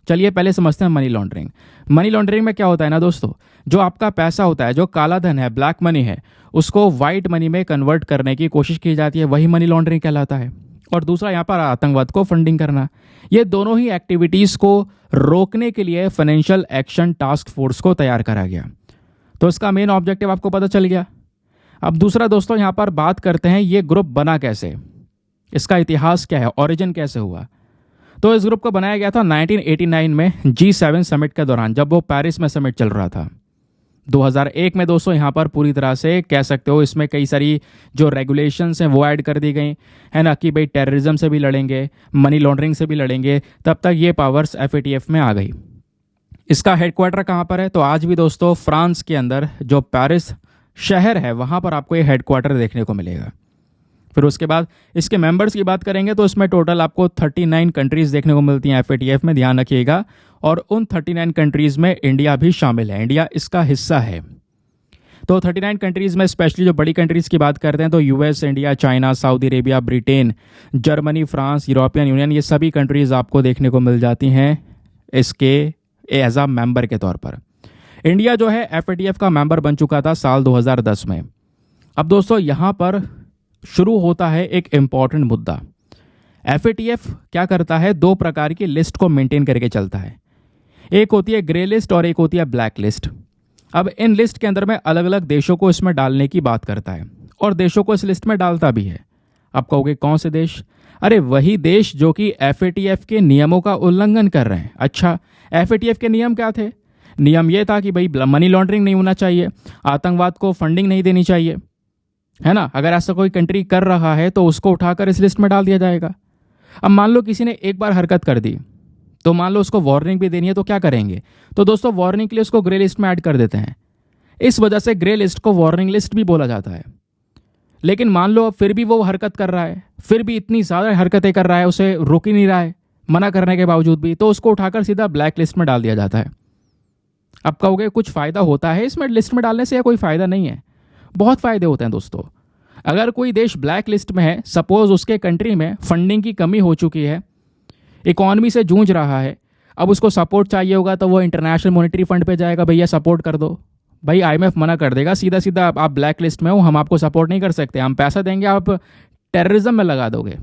चलिए पहले समझते हैं मनी लॉन्ड्रिंग। मनी लॉन्ड्रिंग में क्या होता है ना दोस्तों, जो आपका पैसा होता है, जो काला धन है, ब्लैक मनी है, उसको वाइट मनी में कन्वर्ट करने की कोशिश की जाती है, वही मनी लॉन्ड्रिंग कहलाता है। और दूसरा यहाँ पर आतंकवाद को फंडिंग करना। ये दोनों ही एक्टिविटीज़ को रोकने के लिए फाइनेंशियल एक्शन टास्क फोर्स को तैयार करा गया। तो इसका मेन ऑब्जेक्टिव आपको पता चल गया। अब दूसरा दोस्तों यहाँ पर बात करते हैं ये ग्रुप बना कैसे, इसका इतिहास क्या है, ओरिजिन कैसे हुआ। तो इस ग्रुप को बनाया गया था 1989 में G7 समिट के दौरान, जब वो पेरिस में समिट चल रहा था। 2001 में दोस्तों यहाँ पर पूरी तरह से कह सकते हो इसमें कई सारी जो रेगुलेशंस हैं वो ऐड कर दी गई है ना, कि भाई टेररिज्म से भी लड़ेंगे, मनी लॉन्ड्रिंग से भी लड़ेंगे। तब तक ये पावर्स एफएटीएफ में आ गई। इसका हेडक्वार्टर कहाँ पर है? तो आज भी दोस्तों फ्रांस के अंदर जो पेरिस शहर है वहाँ पर आपको ये हेडक्वार्टर देखने को मिलेगा। फिर उसके बाद इसके मेंबर्स की बात करेंगे तो इसमें टोटल आपको 39 कंट्रीज़ देखने को मिलती हैं एफएटीएफ में, ध्यान रखिएगा। और उन 39 कंट्रीज़ में इंडिया भी शामिल है, इंडिया इसका हिस्सा है। तो 39 कंट्रीज़ में स्पेशली जो बड़ी कंट्रीज़ की बात करते हैं तो US, India, China, Saudi Arabia, Britain, Germany, France, European union, ये सभी कंट्रीज़ आपको देखने को मिल जाती हैं इसके एज अ मेंबर के तौर पर। इंडिया जो है एफएटीएफ का मेंबर बन चुका था साल 2010 में। अब दोस्तों यहाँ पर शुरू होता है एक इम्पॉर्टेंट मुद्दा। एफएटीएफ क्या करता है, दो प्रकार की लिस्ट को मेंटेन करके चलता है। एक होती है ग्रे लिस्ट और एक होती है ब्लैक लिस्ट। अब इन लिस्ट के अंदर में अलग अलग देशों को इसमें डालने की बात करता है और देशों को इस लिस्ट में डालता भी है। आप कहोगे कौन से देश? अरे वही देश जो कि एफएटीएफ के नियमों का उल्लंघन कर रहे हैं। अच्छा, एफएटीएफ के नियम क्या थे? नियम ये था कि भाई मनी लॉन्ड्रिंग नहीं होना चाहिए, आतंकवाद को फंडिंग नहीं देनी चाहिए, है ना। अगर ऐसा कोई कंट्री कर रहा है तो उसको उठाकर इस लिस्ट में डाल दिया जाएगा। अब मान लो किसी ने एक बार हरकत कर दी, तो मान लो उसको वार्निंग भी देनी है, तो क्या करेंगे? तो दोस्तों वार्निंग के लिए उसको ग्रे लिस्ट में ऐड कर देते हैं। इस वजह से ग्रे लिस्ट को वार्निंग लिस्ट भी बोला जाता है। लेकिन मान लो अब फिर भी वो हरकत कर रहा है, फिर भी इतनी ज़्यादा हरकतें कर रहा है, उसे रोक ही नहीं रहा है मना करने के बावजूद भी, तो उसको उठाकर सीधा ब्लैक लिस्ट में डाल दिया जाता है। अब कहोगे कुछ फ़ायदा होता है इसमें लिस्ट में डालने से, या कोई फ़ायदा नहीं है? बहुत फ़ायदे होते हैं दोस्तों। अगर कोई देश ब्लैक लिस्ट में है, सपोज उसके कंट्री में फंडिंग की कमी हो चुकी है, इकॉनमी से जूझ रहा है, अब उसको सपोर्ट चाहिए होगा तो वो इंटरनेशनल मॉनेटरी फंड पे जाएगा, भैया सपोर्ट कर दो। भाई आईएमएफ मना कर देगा सीधा सीधा, आप ब्लैक लिस्ट में हो, हम आपको सपोर्ट नहीं कर सकते, हम पैसा देंगे, आप टेररिज्म में लगा दोगे।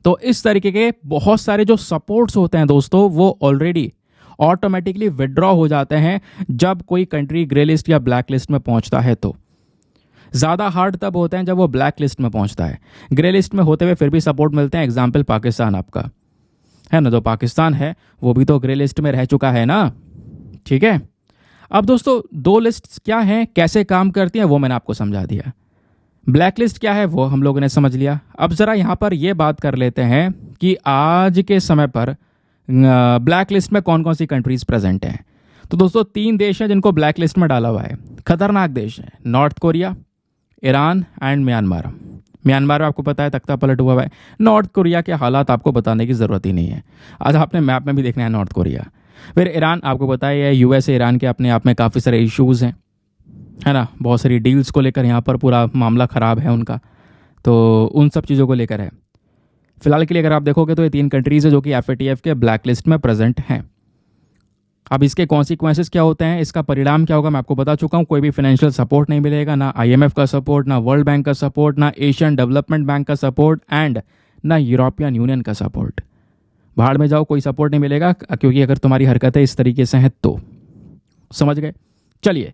तो इस तरीके के बहुत सारे जो सपोर्ट्स होते हैं दोस्तों, वो ऑलरेडी ऑटोमेटिकली विड्रॉ हो जाते हैं जब कोई कंट्री ग्रे लिस्ट या ब्लैक लिस्ट में पहुंचता है। तो ज़्यादा हार्ड तब होते हैं जब वो ब्लैक लिस्ट में पहुंचता है। ग्रे लिस्ट में होते हुए फिर भी सपोर्ट मिलते हैं। एग्जाम्पल पाकिस्तान आपका है ना, जो पाकिस्तान है वो भी तो ग्रे लिस्ट में रह चुका है ना, ठीक है। अब दोस्तों दो लिस्ट क्या हैं, कैसे काम करती हैं, वो मैंने आपको समझा दिया। ब्लैक लिस्ट क्या है वो हम लोगों ने समझ लिया। अब ज़रा यहाँ पर ये बात कर लेते हैं कि आज के समय पर ब्लैक लिस्ट में कौन कौन सी कंट्रीज़ प्रेजेंट हैं। तो दोस्तों 3 देश हैं जिनको ब्लैक लिस्ट में डाला हुआ है, खतरनाक देश है, north Korea, Iran and Myanmar. Myanmar में आपको पता है तख्ता पलट हुआ है। नॉर्थ कोरिया के हालात आपको बताने की ज़रूरत ही नहीं है, आज आपने मैप में भी देखना है नॉर्थ कोरिया। फिर ईरान आपको पता है, यूएस ईरान के अपने आप में काफ़ी सारे इश्यूज़ हैं, है ना, बहुत सारी डील्स को लेकर यहाँ पर पूरा मामला ख़राब है उनका, तो उन सब चीज़ों को लेकर है। फिलहाल के लिए अगर आप देखोगे तो ये 3 कंट्रीज़ है जो कि एफएटीएफ के ब्लैक लिस्ट में प्रेजेंट हैं। अब इसके कॉन्सिक्वेंसेस क्या होते हैं, इसका परिणाम क्या होगा, मैं आपको बता चुका हूँ। कोई भी फाइनेंशियल सपोर्ट नहीं मिलेगा, ना आईएमएफ का सपोर्ट, ना वर्ल्ड बैंक का सपोर्ट, ना एशियन डेवलपमेंट बैंक का सपोर्ट एंड ना यूरोपियन यूनियन का सपोर्ट। बाहर में जाओ, कोई सपोर्ट नहीं मिलेगा, क्योंकि अगर तुम्हारी हरकतें इस तरीके से हैं तो। समझ गए? चलिए,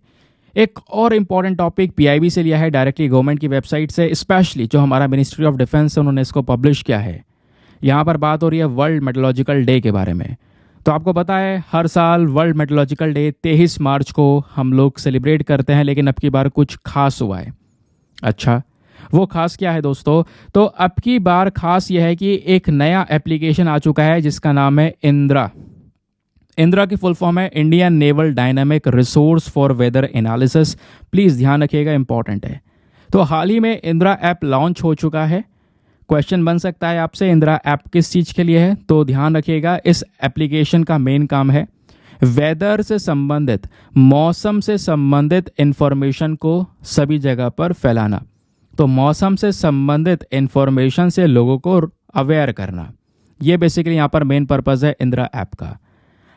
एक और इम्पॉर्टेंट टॉपिक पीआईबी से लिया है, डायरेक्टली गवर्नमेंट की वेबसाइट से, स्पेशली जो हमारा मिनिस्ट्री ऑफ डिफेंस है उन्होंने इसको पब्लिश किया है। यहाँ पर बात हो रही है वर्ल्ड मेटलॉजिकल डे के बारे में। तो आपको पता है हर साल वर्ल्ड मेटलॉजिकल डे 23 मार्च को हम लोग सेलिब्रेट करते हैं, लेकिन अब की बार कुछ खास हुआ है। अच्छा, वो खास क्या है दोस्तों? तो अब की बार खास यह है कि एक नया एप्लीकेशन आ चुका है जिसका नाम है इंद्रा। इंद्रा की फुल फॉर्म है Indian naval dynamic resource for weather analysis. Please ध्यान रखिएगा, इंपॉर्टेंट है। तो हाल ही में इंद्रा ऐप लॉन्च हो चुका है। क्वेश्चन बन सकता है आपसे, इंद्रा ऐप किस चीज़ के लिए है? तो ध्यान रखिएगा, इस एप्लीकेशन का मेन काम है वेदर से संबंधित, मौसम से संबंधित इंफॉर्मेशन को सभी जगह पर फैलाना। तो मौसम से संबंधित इंफॉर्मेशन से लोगों को अवेयर करना, ये बेसिकली यहाँ पर मेन पर्पज़ है इंद्रा ऐप का।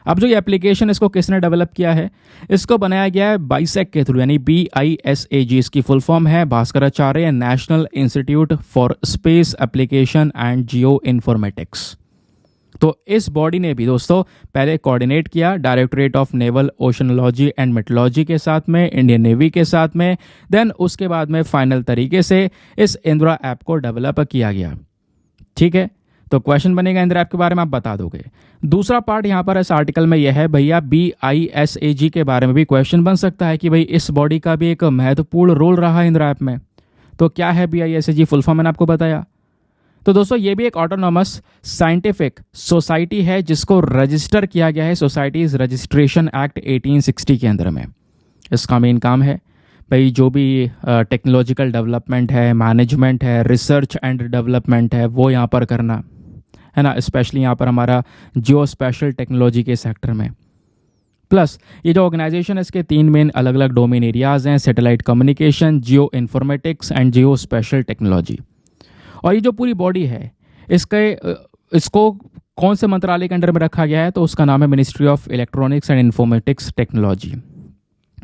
अब जो ये एप्लीकेशन, इसको किसने डेवलप किया है? इसको बनाया गया है बाइसेक के थ्रू, यानी BISAG इसकी फुल फॉर्म है, Bhaskaracharya national institute for space application and geo informatics. तो इस बॉडी ने भी दोस्तों पहले कोऑर्डिनेट किया directorate of naval oceanology and metrology के साथ में, इंडियन नेवी के साथ में, देन उसके बाद में फाइनल तरीके से इस इंद्रा ऐप को डेवलप किया गया। ठीक है, तो क्वेश्चन बनेगा इंद्रा ऐप के बारे में आप बता दोगे। दूसरा पार्ट यहाँ पर इस आर्टिकल में यह है भैया, BISAG के बारे में भी क्वेश्चन बन सकता है कि भाई इस बॉडी का भी एक महत्वपूर्ण रोल रहा है इंद्रा ऐप में। तो क्या है BISAG? फुल फॉर्म मैंने आपको बताया। तो दोस्तों ये भी एक ऑटोनॉमस साइंटिफिक सोसाइटी है जिसको रजिस्टर किया गया है सोसाइटीज़ रजिस्ट्रेशन एक्ट 1860 के अंदर में। इसका मेन काम है भाई जो भी टेक्नोलॉजिकल डेवलपमेंट है, मैनेजमेंट है, रिसर्च एंड डेवलपमेंट है, वो यहाँ पर करना है ना, स्पेशली यहाँ पर हमारा जियो स्पेशल टेक्नोलॉजी के सेक्टर में। प्लस ये जो ऑर्गेनाइजेशन है इसके 3 मेन अलग अलग डोमेन एरियाज़ हैं, satellite communication, geo informatics and Jio special technology. और ये जो पूरी बॉडी है इसको कौन से मंत्रालय के अंडर में रखा गया है? तो उसका नाम है ministry of electronics and informatics technology.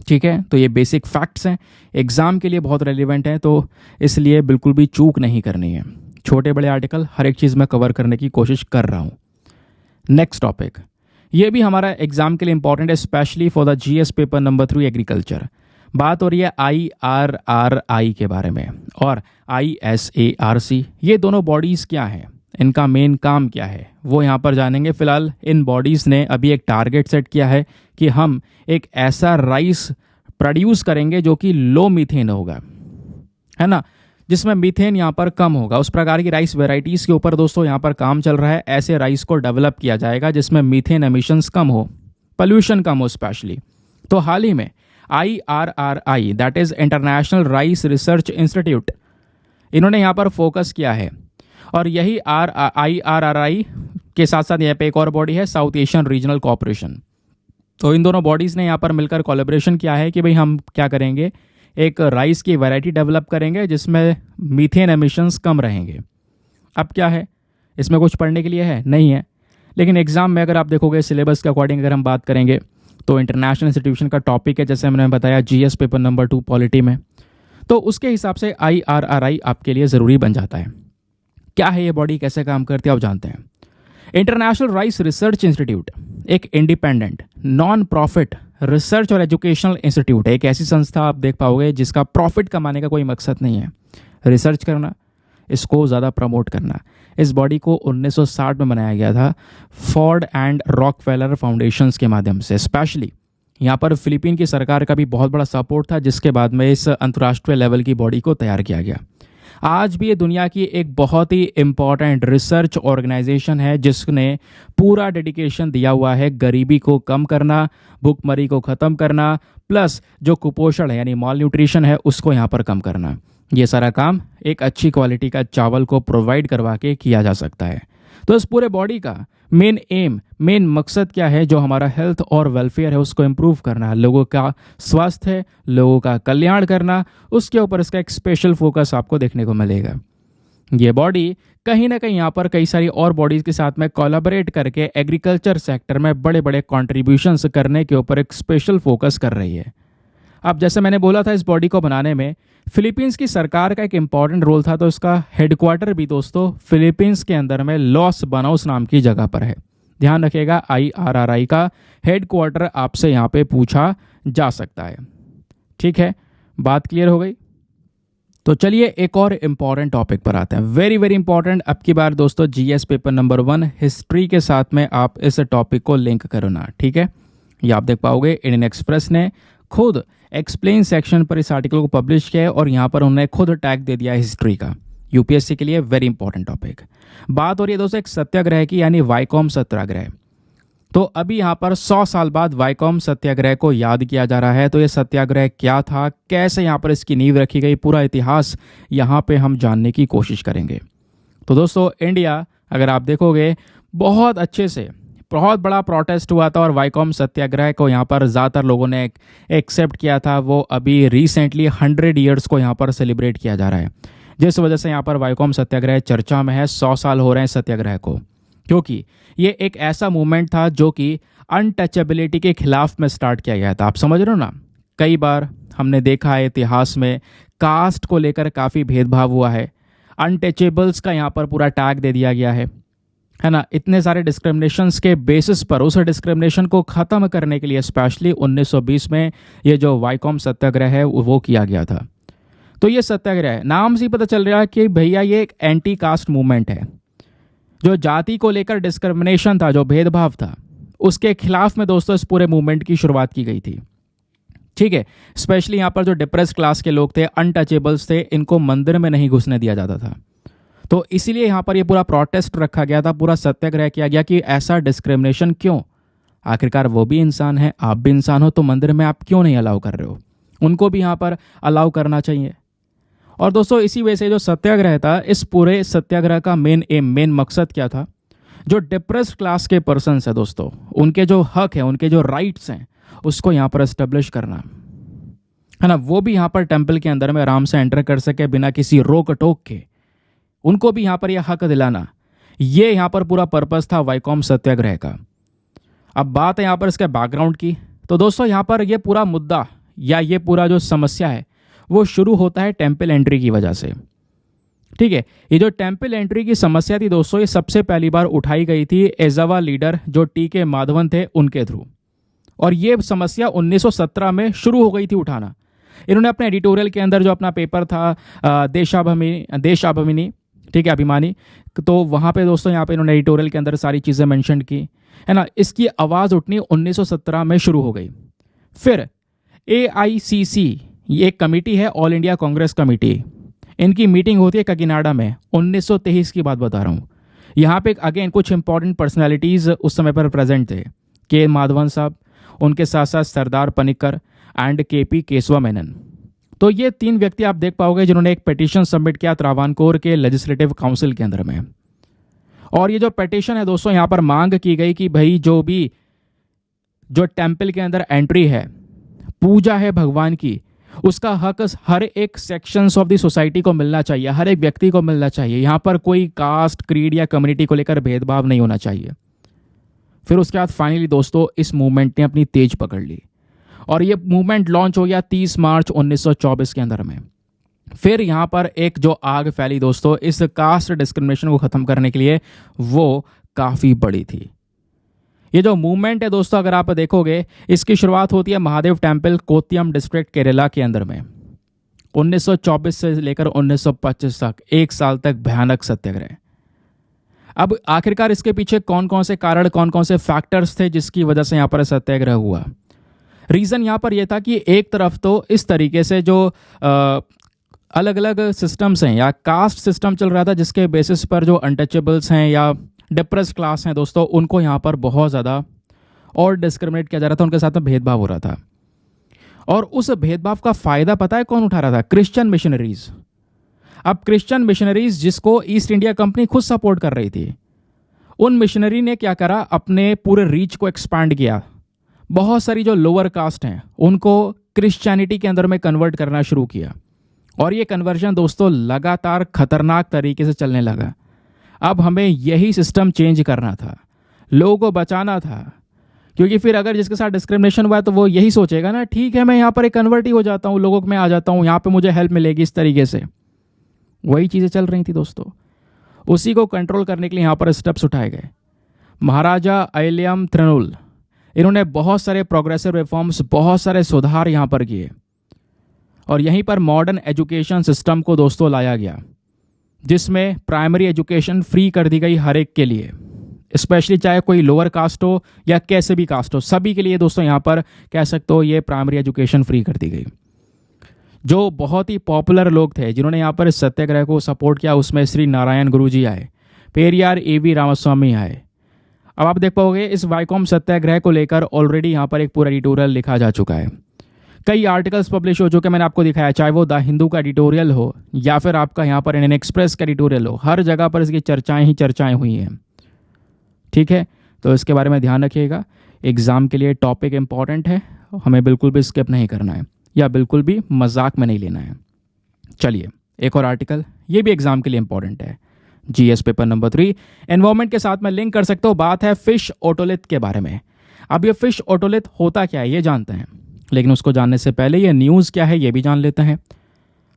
ठीक है, तो ये बेसिक फैक्ट्स हैं, एग्ज़ाम के लिए बहुत रेलिवेंट हैं, तो इसलिए बिल्कुल भी चूक नहीं करनी है। छोटे बड़े आर्टिकल हर एक चीज़ में कवर करने की कोशिश कर रहा हूँ। नेक्स्ट टॉपिक, ये भी हमारा एग्जाम के लिए इंपॉर्टेंट है, specially for the GS paper number 3 agriculture. बात हो रही है IRRI के बारे में और ISARC। ये दोनों बॉडीज़ क्या हैं, इनका मेन काम क्या है, वो यहाँ पर जानेंगे। फिलहाल इन बॉडीज़ ने अभी एक टारगेट सेट किया है कि हम एक ऐसा राइस प्रोड्यूस करेंगे जो कि लो मीथेन होगा, है ना, जिसमें मीथेन यहाँ पर कम होगा। उस प्रकार की राइस वेराइटीज़ के ऊपर दोस्तों यहाँ पर काम चल रहा है। ऐसे राइस को डेवलप किया जाएगा जिसमें मीथेन एमिशंस कम हो, पोल्यूशन कम हो स्पेशली। तो हाल ही में IRRI, that is international rice research institute, इन्होंने यहाँ पर फोकस किया है। और यही IRRI के साथ साथ यहाँ पे एक और बॉडी है, साउथ एशियन रीजनल कॉर्पोरेशन। तो इन दोनों बॉडीज़ ने यहाँ पर मिलकर कोलैबोरेशन किया है कि भाई हम क्या करेंगे, एक राइस की वैरायटी डेवलप करेंगे जिसमें मीथेन एमिशंस कम रहेंगे। अब क्या है, इसमें कुछ पढ़ने के लिए है नहीं है, लेकिन एग्जाम में अगर आप देखोगे सिलेबस के अकॉर्डिंग अगर हम बात करेंगे तो इंटरनेशनल इंस्टीट्यूशन का टॉपिक है, जैसे मैंने बताया GS पेपर नंबर 2 पॉलिटी में, तो उसके हिसाब से IRRI आपके लिए ज़रूरी बन जाता है। क्या है ये बॉडी, कैसे काम करती है, आप जानते हैं। इंटरनेशनल राइस रिसर्च इंस्टीट्यूट एक इंडिपेंडेंट नॉन प्रॉफिट रिसर्च और एजुकेशनल इंस्टीट्यूट है। एक ऐसी संस्था आप देख पाओगे जिसका प्रॉफिट कमाने का कोई मकसद नहीं है, रिसर्च करना, इसको ज़्यादा प्रमोट करना। इस बॉडी को 1960 में बनाया गया था फोर्ड एंड रॉकफेलर फाउंडेशंस के माध्यम से। स्पेशली यहाँ पर फिलीपीन की सरकार का भी बहुत बड़ा सपोर्ट था, जिसके बाद में इस अंतर्राष्ट्रीय लेवल की बॉडी को तैयार किया गया। आज भी ये दुनिया की एक बहुत ही इम्पॉर्टेंट रिसर्च ऑर्गेनाइजेशन है जिसने पूरा डेडिकेशन दिया हुआ है गरीबी को कम करना, भूखमरी को ख़त्म करना, प्लस जो कुपोषण है यानी मॉल न्यूट्रिशन है उसको यहाँ पर कम करना। ये सारा काम एक अच्छी क्वालिटी का चावल को प्रोवाइड करवा के किया जा सकता है। तो इस पूरे बॉडी का मेन एम, मेन मकसद क्या है, जो हमारा हेल्थ और वेलफेयर है उसको इम्प्रूव करना, लोगों का स्वास्थ्य है, लोगों का कल्याण करना, उसके ऊपर इसका एक स्पेशल फोकस आपको देखने को मिलेगा। ये बॉडी कहीं ना कहीं यहाँ पर कई सारी और बॉडीज़ के साथ में कोलैबोरेट करके एग्रीकल्चर सेक्टर में बड़े बड़े कॉन्ट्रीब्यूशंस करने के ऊपर एक स्पेशल फोकस कर रही है। अब जैसे मैंने बोला था, इस बॉडी को बनाने में फिलीपींस की सरकार का एक इम्पॉर्टेंट रोल था, तो इसका हेडक्वार्टर भी दोस्तों फिलीपींस के अंदर में लॉस बनाउस नाम की जगह पर है। ध्यान रखिएगा, IRRI का हेडक्वार्टर आपसे यहाँ पे पूछा जा सकता है। ठीक है, बात क्लियर हो गई। तो चलिए एक और इम्पॉर्टेंट टॉपिक पर आते हैं, वेरी वेरी इंपॉर्टेंट। अब की बार दोस्तों GS पेपर नंबर 1 हिस्ट्री के साथ में आप इस टॉपिक को लिंक करना। ठीक है, ये आप देख पाओगे इंडियन एक्सप्रेस ने खुद एक्सप्लेन सेक्शन पर इस आर्टिकल को पब्लिश किया है और यहाँ पर उन्होंने खुद टैग दे दिया हिस्ट्री का। UPSC के लिए वेरी इंपॉर्टेंट टॉपिक। बात हो रही है दोस्तों एक सत्याग्रह की, यानी वाइकॉम सत्याग्रह। तो अभी यहाँ पर 100 साल बाद वाइकॉम सत्याग्रह को याद किया जा रहा है। तो ये सत्याग्रह क्या था, कैसे यहाँ पर इसकी नींव रखी गई, पूरा इतिहास यहाँ पे हम जानने की कोशिश करेंगे। तो दोस्तों इंडिया अगर आप देखोगे बहुत अच्छे से बहुत बड़ा प्रोटेस्ट हुआ था और वाइकॉम सत्याग्रह को यहाँ पर ज़्यादातर लोगों ने एक्सेप्ट किया था। वो अभी रिसेंटली 100 ईयर्स को यहाँ पर सेलिब्रेट किया जा रहा है, जिस वजह से यहाँ पर वाइकॉम सत्याग्रह चर्चा में है। 100 साल हो रहे हैं सत्याग्रह को, क्योंकि ये एक ऐसा मूवमेंट था जो कि अनटचेबिलिटी के खिलाफ में स्टार्ट किया गया था। आप समझ रहे हो ना, कई बार हमने देखा है इतिहास में कास्ट को लेकर काफ़ी भेदभाव हुआ है, अनटचेबल्स का यहाँ पर पूरा टैग दे दिया गया है ना। इतने सारे डिस्क्रिमिनेशंस के बेसिस पर उस डिस्क्रिमिनेशन को ख़त्म करने के लिए स्पेशली 1920 में ये जो वाइकॉम सत्याग्रह है वो किया गया था। तो ये सत्याग्रह नाम से ही पता चल रहा है कि भैया ये एक एंटी कास्ट मूवमेंट है। जो जाति को लेकर डिस्क्रिमिनेशन था, जो भेदभाव था, उसके खिलाफ में दोस्तों इस पूरे मूवमेंट की शुरुआत की गई थी। ठीक है, स्पेशली यहाँ पर जो डिप्रेस क्लास के लोग थे, अनटचेबल्स थे, इनको मंदिर में नहीं घुसने दिया जाता था। तो इसीलिए यहाँ पर ये पूरा प्रोटेस्ट रखा गया था, पूरा सत्याग्रह किया गया कि ऐसा डिस्क्रिमिनेशन क्यों, आखिरकार वो भी इंसान है, आप भी इंसान हो, तो मंदिर में आप क्यों नहीं अलाउ कर रहे हो, उनको भी यहाँ पर अलाउ करना चाहिए। और दोस्तों इसी वजह से जो सत्याग्रह था, इस पूरे सत्याग्रह का मेन एम, मेन मकसद क्या था, जो डिप्रेस्ड क्लास के पर्सन्स है दोस्तों, उनके जो हक हैं, उनके जो राइट्स हैं, उसको यहाँ पर एस्टेब्लिश करना है ना। वो भी यहाँ पर टेम्पल के अंदर में आराम से एंटर कर सके बिना किसी रोक टोक के, उनको भी यहाँ पर यह हक दिलाना, ये यहाँ पर पूरा पर्पस था वाइकॉम सत्याग्रह का। अब बात है यहाँ पर इसके बैकग्राउंड की। तो दोस्तों यहाँ पर ये पूरा मुद्दा या ये पूरा जो समस्या है वो शुरू होता है टेम्पल एंट्री की वजह से। ठीक है, ये जो टेम्पल एंट्री की समस्या थी दोस्तों, ये सबसे पहली बार उठाई गई थी एजावा लीडर जो TK माधवन थे, उनके थ्रू। और ये समस्या 1917 में शुरू हो गई थी उठाना। इन्होंने अपने एडिटोरियल के अंदर जो अपना पेपर था देशाभिमानी, ठीक है, अभिमानी, तो वहाँ पे दोस्तों यहाँ पे इन्होंने एडिटोरियल के अंदर सारी चीज़ें मेंशन की, है ना। इसकी आवाज़ उठनी 1917 में शुरू हो गई। फिर AICC, ये एक कमेटी है, ऑल इंडिया कांग्रेस कमेटी, इनकी मीटिंग होती है काकीनाडा में। 1923 की बात बता रहा हूँ। यहाँ पे अगेन कुछ इंपॉर्टेंट पर्सनैलिटीज़ उस समय पर प्रेजेंट थे, के माधवन साहब, उनके साथ साथ सरदार पनिक्कर एंड KP केशवा मेनन। तो ये 3 व्यक्ति आप देख पाओगे जिन्होंने एक पिटीशन सबमिट किया त्रावणकोर के लेजिस्लेटिव काउंसिल के अंदर में। और ये जो पिटीशन है दोस्तों, यहाँ पर मांग की गई कि भाई जो टेम्पल के अंदर एंट्री है, पूजा है भगवान की, उसका हक हर एक सेक्शंस ऑफ द सोसाइटी को मिलना चाहिए, हर एक व्यक्ति को मिलना चाहिए। यहाँ पर कोई कास्ट, क्रीड या कम्युनिटी को लेकर भेदभाव नहीं होना चाहिए। फिर उसके बाद फाइनली दोस्तों इस मूवमेंट ने अपनी तेज पकड़ ली और ये मूवमेंट लॉन्च हो गया 30 मार्च 1924 के अंदर में। फिर यहाँ पर एक जो आग फैली दोस्तों इस कास्ट डिस्क्रिमिनेशन को ख़त्म करने के लिए, वो काफ़ी बड़ी थी। ये जो मूवमेंट है दोस्तों, अगर आप देखोगे, इसकी शुरुआत होती है महादेव टेम्पल, कोत्तयम डिस्ट्रिक्ट, केरला के अंदर में। 1924 से लेकर 1925 तक 1 साल तक भयानक सत्याग्रह। अब आखिरकार इसके पीछे कौन कौन से कारण, कौन कौन से फैक्टर्स थे जिसकी वजह से यहाँ पर सत्याग्रह हुआ। रीज़न यहाँ पर यह था कि एक तरफ तो इस तरीके से जो अलग अलग सिस्टम्स हैं या कास्ट सिस्टम चल रहा था, जिसके बेसिस पर जो अनटचेबल्स हैं या डिप्रेस क्लास हैं दोस्तों, उनको यहाँ पर बहुत ज़्यादा और डिस्क्रिमिनेट किया जा रहा था, उनके साथ में भेदभाव हो रहा था। और उस भेदभाव का फ़ायदा पता है कौन उठा रहा था? Christian missionaries. अब क्रिश्चियन मिशनरीज जिसको ईस्ट इंडिया कंपनी खुद सपोर्ट कर रही थी, उन मिशनरी ने क्या करा, अपने पूरे रीच को एक्सपैंड किया। बहुत सारी जो लोअर कास्ट हैं उनको क्रिश्चियनिटी के अंदर में कन्वर्ट करना शुरू किया। और ये कन्वर्जन दोस्तों लगातार खतरनाक तरीके से चलने लगा। अब हमें यही सिस्टम चेंज करना था, लोगों को बचाना था, क्योंकि फिर अगर जिसके साथ डिस्क्रिमिनेशन हुआ है तो वो यही सोचेगा ना, ठीक है मैं यहाँ पर एक कन्वर्ट ही हो जाता हूँ, लोगों में आ जाता हूँ, यहाँ पे मुझे हेल्प मिलेगी, इस तरीके से वही चीज़ें चल रही थी दोस्तों। उसी को कंट्रोल करने के लिए यहाँ पर स्टेप्स उठाए गए। महाराजा अय्यलम त्रिनुल, इन्होंने बहुत सारे प्रोग्रेसिव रिफॉर्म्स, बहुत सारे सुधार यहाँ पर किए। और यहीं पर मॉडर्न एजुकेशन सिस्टम को दोस्तों लाया गया, जिसमें प्राइमरी एजुकेशन फ्री कर दी गई हर एक के लिए, स्पेशली चाहे कोई लोअर कास्ट हो या कैसे भी कास्ट हो, सभी के लिए दोस्तों यहाँ पर कह सकते हो ये प्राइमरी एजुकेशन फ्री कर दी गई। जो बहुत ही पॉपुलर लोग थे जिन्होंने यहाँ पर इस सत्याग्रह को सपोर्ट किया, उसमें श्री नारायण गुरुजी आए, पेरियार AV रामास्वामी आए। अब आप देख पाओगे इस वाइकॉम सत्याग्रह को लेकर ऑलरेडी यहाँ पर एक पूरा एडिटोरियल लिखा जा चुका है, कई आर्टिकल्स पब्लिश हो चुके, मैंने आपको दिखाया, चाहे वो द हिंदू का एडिटोरियल हो या फिर आपका यहाँ पर इंडियन एक्सप्रेस का एडिटोरियल हो, हर जगह पर इसकी चर्चाएं ही चर्चाएं हुई हैं। ठीक है, तो इसके बारे में ध्यान रखिएगा। एग्ज़ाम के लिए टॉपिक इंपॉर्टेंट है, हमें बिल्कुल भी स्किप नहीं करना है या बिल्कुल भी मजाक में नहीं लेना है। चलिए एक और आर्टिकल, ये भी एग्जाम के लिए इंपॉर्टेंट है, GS पेपर नंबर 3, एनवायरमेंट के साथ मैं लिंक कर सकता हूँ। बात है फिश ओटोलिथ के बारे में। अब ये फिश ओटोलिथ होता क्या है ये जानते हैं, लेकिन उसको जानने से पहले ये न्यूज़ क्या है ये भी जान लेते हैं।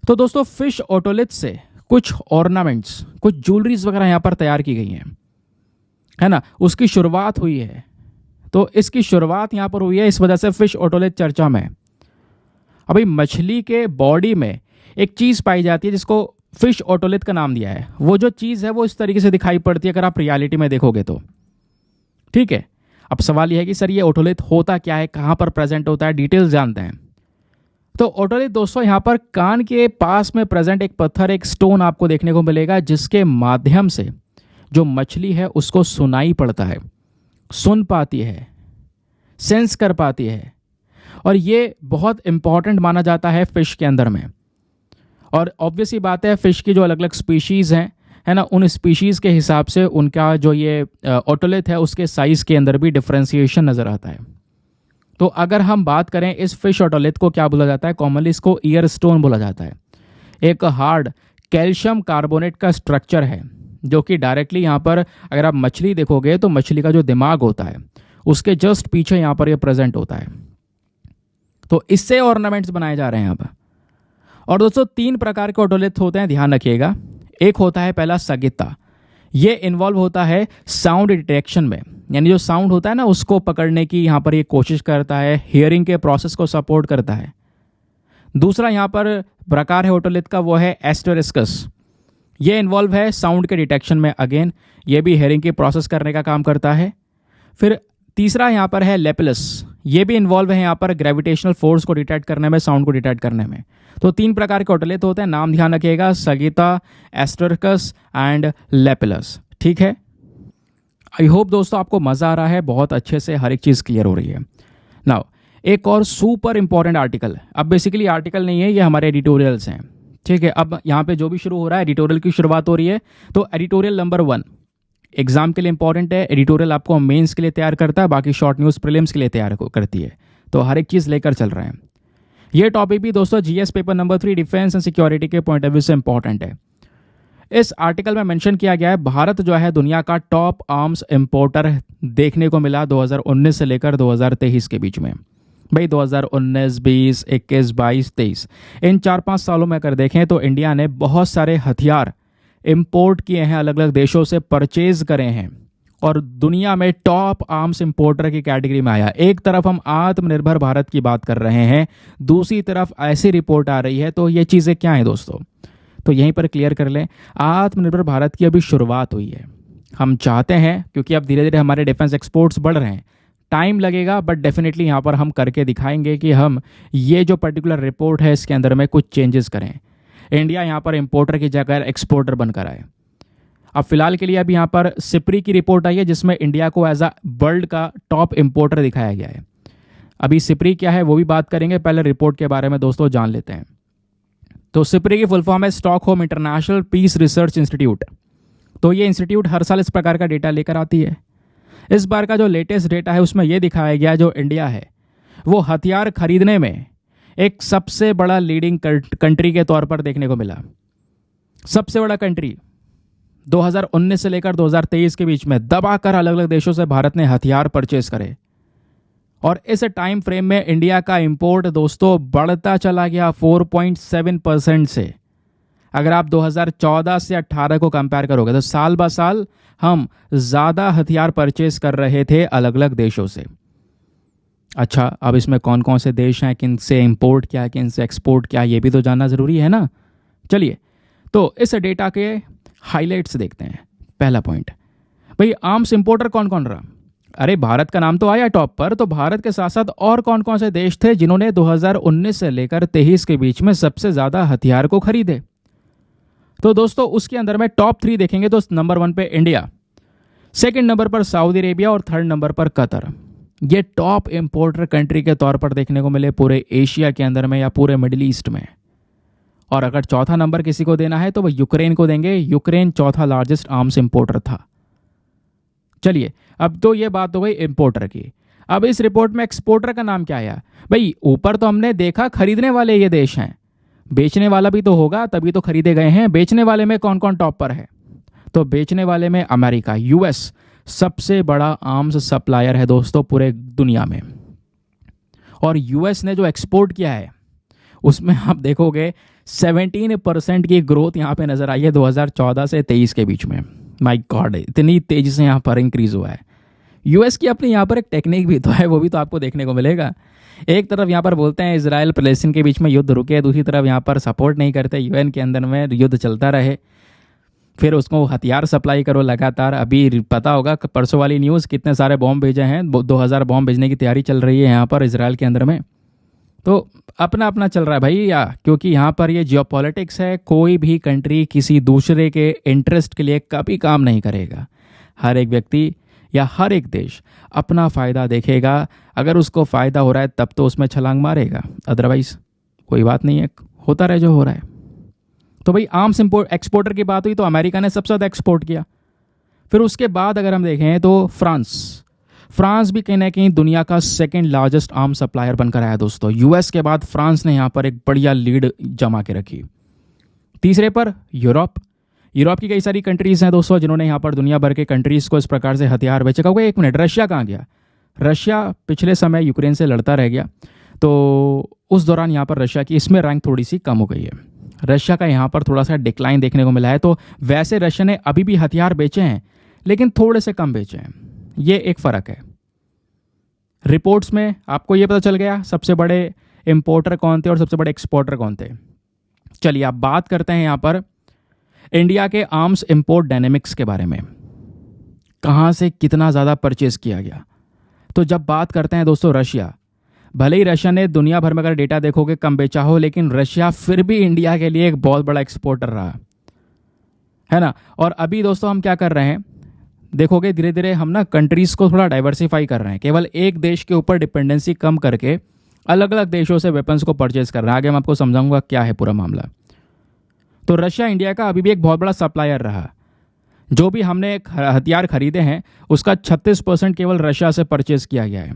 तो दोस्तों फिश ओटोलिथ से कुछ ऑर्नामेंट्स, कुछ ज्वेलरीज वगैरह यहाँ पर तैयार की गई हैं, है ना, उसकी शुरुआत हुई है। तो इसकी शुरुआत यहाँ पर हुई है, इस वजह से फिश ओटोलिथ चर्चा में। अभी मछली के बॉडी में एक चीज़ पाई जाती है जिसको फिश ओटोलिथ का नाम दिया है। वो जो चीज़ है वो इस तरीके से दिखाई पड़ती है अगर आप रियलिटी में देखोगे तो। ठीक है, अब सवाल यह है कि सर ये ओटोलिथ होता क्या है, कहाँ पर प्रेजेंट होता है, डिटेल्स जानते हैं। तो ओटोलिथ दोस्तों यहाँ पर कान के पास में प्रेजेंट एक पत्थर, एक स्टोन आपको देखने को मिलेगा, जिसके माध्यम से जो मछली है उसको सुनाई पड़ता है, सुन पाती है, सेंस कर पाती है। और ये बहुत इंपॉर्टेंट माना जाता है फिश के अंदर में। और ऑब्वियसली बात है, फिश की जो अलग अलग स्पीशीज़ हैं, है ना, उन स्पीशीज़ के हिसाब से उनका जो ये ओटोलिथ है उसके साइज़ के अंदर भी डिफ्रेंसिएशन नज़र आता है। तो अगर हम बात करें इस फिश ओटोलिथ को क्या बोला जाता है, कॉमनली इसको ईयर स्टोन बोला जाता है। एक हार्ड कैल्शियम कार्बोनेट का स्ट्रक्चर है जो कि डायरेक्टली यहाँ पर अगर आप मछली देखोगे तो मछली का जो दिमाग होता है उसके जस्ट पीछे यहाँ पर ये प्रेजेंट होता है। तो इससे ऑर्नामेंट्स बनाए जा रहे हैं अब। और दोस्तों 3 प्रकार के ओटोलिथ होते हैं, ध्यान रखिएगा। एक होता है पहला सगिता, ये इन्वॉल्व होता है साउंड डिटेक्शन में, यानी जो साउंड होता है ना उसको पकड़ने की यहाँ पर ये कोशिश करता है, हियरिंग के प्रोसेस को सपोर्ट करता है। दूसरा यहाँ पर प्रकार है ओटोलिथ का, वो है एस्टेरिस्कस। ये इन्वॉल्व है साउंड के डिटेक्शन में, अगेन ये भी हेयरिंग की प्रोसेस करने का काम करता है। फिर तीसरा यहाँ पर है लेपिलस, ये भी इन्वॉल्व है यहाँ पर ग्रेविटेशनल फोर्स को डिटेक्ट करने में, साउंड को डिटेक्ट करने में। तो 3 प्रकार के ओटोलिथ होते हैं, नाम ध्यान रखिएगा, सगीता, एस्टेरिस्कस एंड लेपिलस। ठीक है, आई होप दोस्तों आपको मज़ा आ रहा है, बहुत अच्छे से हर एक चीज़ क्लियर हो रही है। नाउ एक और सुपर इंपॉर्टेंट आर्टिकल, अब बेसिकली आर्टिकल नहीं है, ये हमारे एडिटोरियल्स हैं। ठीक है, अब यहाँ पे जो भी शुरू हो रहा है एडिटोरियल की शुरुआत हो रही है। तो एडिटोरियल नंबर 1 एग्जाम के लिए इंपॉर्टेंट है। एडिटोरियल आपको मेंस के लिए तैयार करता है, बाकी शॉर्ट न्यूज़ प्रीलिम्स के लिए तैयार करती है। तो हर एक चीज़ लेकर चल रहे हैं। ये टॉपिक भी दोस्तों GS paper number 3 defence and security के पॉइंट ऑफ व्यू से इंपॉर्टेंट है। इस आर्टिकल में मेंशन किया गया है भारत जो है दुनिया का टॉप आर्म्स इंपोर्टर देखने को मिला 2019 से लेकर 2023 के बीच में। भाई 2019, 20, 21, 22, 23 इन 4-5 सालों में अगर देखें तो इंडिया ने बहुत सारे हथियार इंपोर्ट किए हैं, अलग अलग देशों से परचेज करे हैं और दुनिया में टॉप आर्म्स इंपोर्टर की कैटेगरी में आया। एक तरफ हम आत्मनिर्भर भारत की बात कर रहे हैं, दूसरी तरफ ऐसी रिपोर्ट आ रही है। तो ये चीज़ें क्या हैं दोस्तों, तो यहीं पर क्लियर कर लें, आत्मनिर्भर भारत की अभी शुरुआत हुई है। हम चाहते हैं, क्योंकि अब धीरे धीरे हमारे डिफेंस एक्सपोर्ट्स बढ़ रहे हैं, टाइम लगेगा बट डेफिनेटली यहाँ पर हम करके दिखाएंगे कि हम ये जो पर्टिकुलर रिपोर्ट है इसके अंदर में कुछ चेंजेस करें, इंडिया यहाँ पर इंपोर्टर की जगह एक्सपोर्टर बनकर आए। अब फिलहाल के लिए अभी यहाँ पर सिप्री की रिपोर्ट आई है जिसमें इंडिया को एज अ वर्ल्ड का टॉप इंपोर्टर दिखाया गया है। अभी सिप्री क्या है वो भी बात करेंगे, पहले रिपोर्ट के बारे में दोस्तों जान लेते हैं। तो सिप्री की फुल फॉर्म है Stockholm International Peace Research Institute. तो ये इंस्टीट्यूट हर साल इस प्रकार का डेटा लेकर आती है। इस बार का जो लेटेस्ट डेटा है उसमें यह दिखाया गया जो इंडिया है वो हथियार खरीदने में एक सबसे बड़ा लीडिंग कंट्री के तौर पर देखने को मिला। सबसे बड़ा कंट्री 2019 से लेकर 2023 के बीच में दबाकर अलग अलग देशों से भारत ने हथियार परचेज करे और इस टाइम फ्रेम में इंडिया का इंपोर्ट दोस्तों बढ़ता चला गया 4.7% से। अगर आप 2014 से 18 को कंपेयर करोगे तो साल ब साल हम ज़्यादा हथियार परचेज कर रहे थे अलग अलग देशों से। अच्छा, अब इसमें कौन कौन से देश हैं, किन से इंपोर्ट क्या, किन से एक्सपोर्ट क्या, ये भी तो जानना ज़रूरी है ना। चलिए, तो इस डेटा के हाइलाइट्स देखते हैं। पहला पॉइंट, भाई आर्म्स इंपोर्टर कौन कौन रहा। अरे भारत का नाम तो आया टॉप पर, तो भारत के साथ साथ और कौन कौन से देश थे जिन्होंने 2019 से लेकर 23 के बीच में सबसे ज़्यादा हथियार को खरीदे। तो दोस्तों उसके अंदर में टॉप 3 देखेंगे तो नंबर 1 पे इंडिया, सेकंड नंबर पर सऊदी अरेबिया और थर्ड नंबर पर कतर। ये टॉप इंपोर्टर कंट्री के तौर पर देखने को मिले पूरे एशिया के अंदर में या पूरे मिडिल ईस्ट में। और अगर चौथा नंबर किसी को देना है तो वह यूक्रेन को देंगे। यूक्रेन चौथा लार्जेस्ट आर्म्स इंपोर्टर था। चलिए, अब तो ये बात हो गई इंपोर्टर की। अब इस रिपोर्ट में एक्सपोर्टर का नाम क्या आया। भाई ऊपर तो हमने देखा खरीदने वाले ये देश हैं, बेचने वाला भी तो होगा तभी तो खरीदे गए हैं। बेचने वाले में कौन कौन टॉप पर है, तो बेचने वाले में अमेरिका, यूएस सबसे बड़ा आर्म्स सप्लायर है दोस्तों पूरे दुनिया में। और यूएस ने जो एक्सपोर्ट किया है उसमें आप देखोगे 17% की ग्रोथ यहाँ पे नजर आई है 2014 से 23 के बीच में। माय गॉड, इतनी तेजी से यहाँ पर इंक्रीज हुआ है। यूएस की अपनी यहाँ पर एक टेक्निक भी तो है, वो भी तो आपको देखने को मिलेगा। एक तरफ यहाँ पर बोलते हैं इजराइल पैलेस्टीन के बीच में युद्ध रुके, दूसरी तरफ यहाँ पर सपोर्ट नहीं करते, यूएन के अंदर में युद्ध चलता रहे, फिर उसको हथियार सप्लाई करो लगातार। अभी पता होगा परसों वाली न्यूज़, कितने सारे बॉम्ब भेजे हैं, 2000 बॉम्ब भेजने की तैयारी चल रही है यहाँ पर इजराइल के अंदर में। तो अपना अपना चल रहा है भाई, या क्योंकि यहाँ पर ये जियोपॉलिटिक्स है। कोई भी कंट्री किसी दूसरे के इंटरेस्ट के लिए कभी काम नहीं करेगा। हर एक व्यक्ति या हर एक देश अपना फ़ायदा देखेगा। अगर उसको फ़ायदा हो रहा है तब तो उसमें छलांग मारेगा, अदरवाइज कोई बात नहीं है, होता रहे जो हो रहा है। तो भाई आर्म्स एक्सपोर्टर की बात हुई तो अमेरिका ने सबसे ज़्यादा एक्सपोर्ट किया। फिर उसके बाद अगर हम देखें तो फ्रांस भी कहीं ना कहीं दुनिया का सेकंड लार्जेस्ट आर्म सप्लायर बनकर आया दोस्तों। यूएस के बाद फ्रांस ने यहाँ पर एक बढ़िया लीड जमा के रखी। तीसरे पर यूरोप की कई सारी कंट्रीज़ हैं दोस्तों जिन्होंने यहाँ पर दुनिया भर के कंट्रीज़ को इस प्रकार से हथियार बेचे। कहोगे एक मिनट, रशिया कहाँ गया। रशिया पिछले समय यूक्रेन से लड़ता रह गया, तो उस दौरान यहाँ पर रशिया की इसमें रैंक थोड़ी सी कम हो गई है। रशिया का यहाँ पर थोड़ा सा डिक्लाइन देखने को मिला है। तो वैसे रशिया ने अभी भी हथियार बेचे हैं लेकिन थोड़े से कम बेचे हैं, ये एक फ़र्क है। रिपोर्ट्स में आपको ये पता चल गया सबसे बड़े इम्पोर्टर कौन थे और सबसे बड़े एक्सपोर्टर कौन थे। चलिए आप बात करते हैं यहाँ पर इंडिया के आर्म्स इंपोर्ट डायनेमिक्स के बारे में, कहाँ से कितना ज़्यादा परचेज किया गया। तो जब बात करते हैं दोस्तों रशिया, भले ही रशिया ने दुनिया भर में अगर डेटा देखोगे कम बेचा हो, लेकिन रशिया फिर भी इंडिया के लिए एक बहुत बड़ा एक्सपोर्टर रहा है ना। और अभी दोस्तों हम क्या कर रहे हैं, देखोगे धीरे धीरे हम ना कंट्रीज़ को थोड़ा डाइवर्सिफाई कर रहे हैं, केवल एक देश के ऊपर डिपेंडेंसी कम करके अलग अलग देशों से वेपन्स को परचेज कर रहे हैं। आगे मैं आपको समझाऊंगा क्या है पूरा मामला। तो रशिया इंडिया का अभी भी एक बहुत बड़ा सप्लायर रहा। जो भी हमने हथियार खरीदे हैं उसका 36% केवल रशिया से परचेज किया गया है।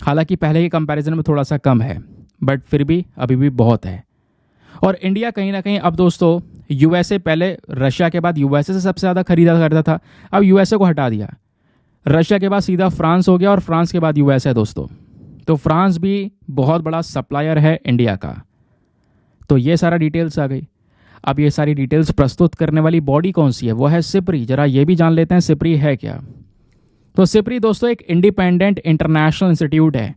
हालांकि पहले के कंपैरिजन में थोड़ा सा कम है, बट फिर भी अभी भी बहुत है। और इंडिया कहीं ना कहीं अब दोस्तों यूएसए, पहले रशिया के बाद यूएसए से सबसे ज़्यादा खरीदा करता था, अब यूएसए को हटा दिया। रशिया के बाद सीधा फ्रांस हो गया और फ्रांस के बाद यूएसए दोस्तों। तो फ्रांस भी बहुत बड़ा सप्लायर है इंडिया का। तो ये सारा डिटेल्स आ गई। अब ये सारी डिटेल्स प्रस्तुत करने वाली बॉडी कौन सी है, वो है सिप्री। जरा ये भी जान लेते हैं सिप्री है क्या। तो सिप्री दोस्तों एक इंडिपेंडेंट इंटरनेशनल इंस्टीट्यूट है,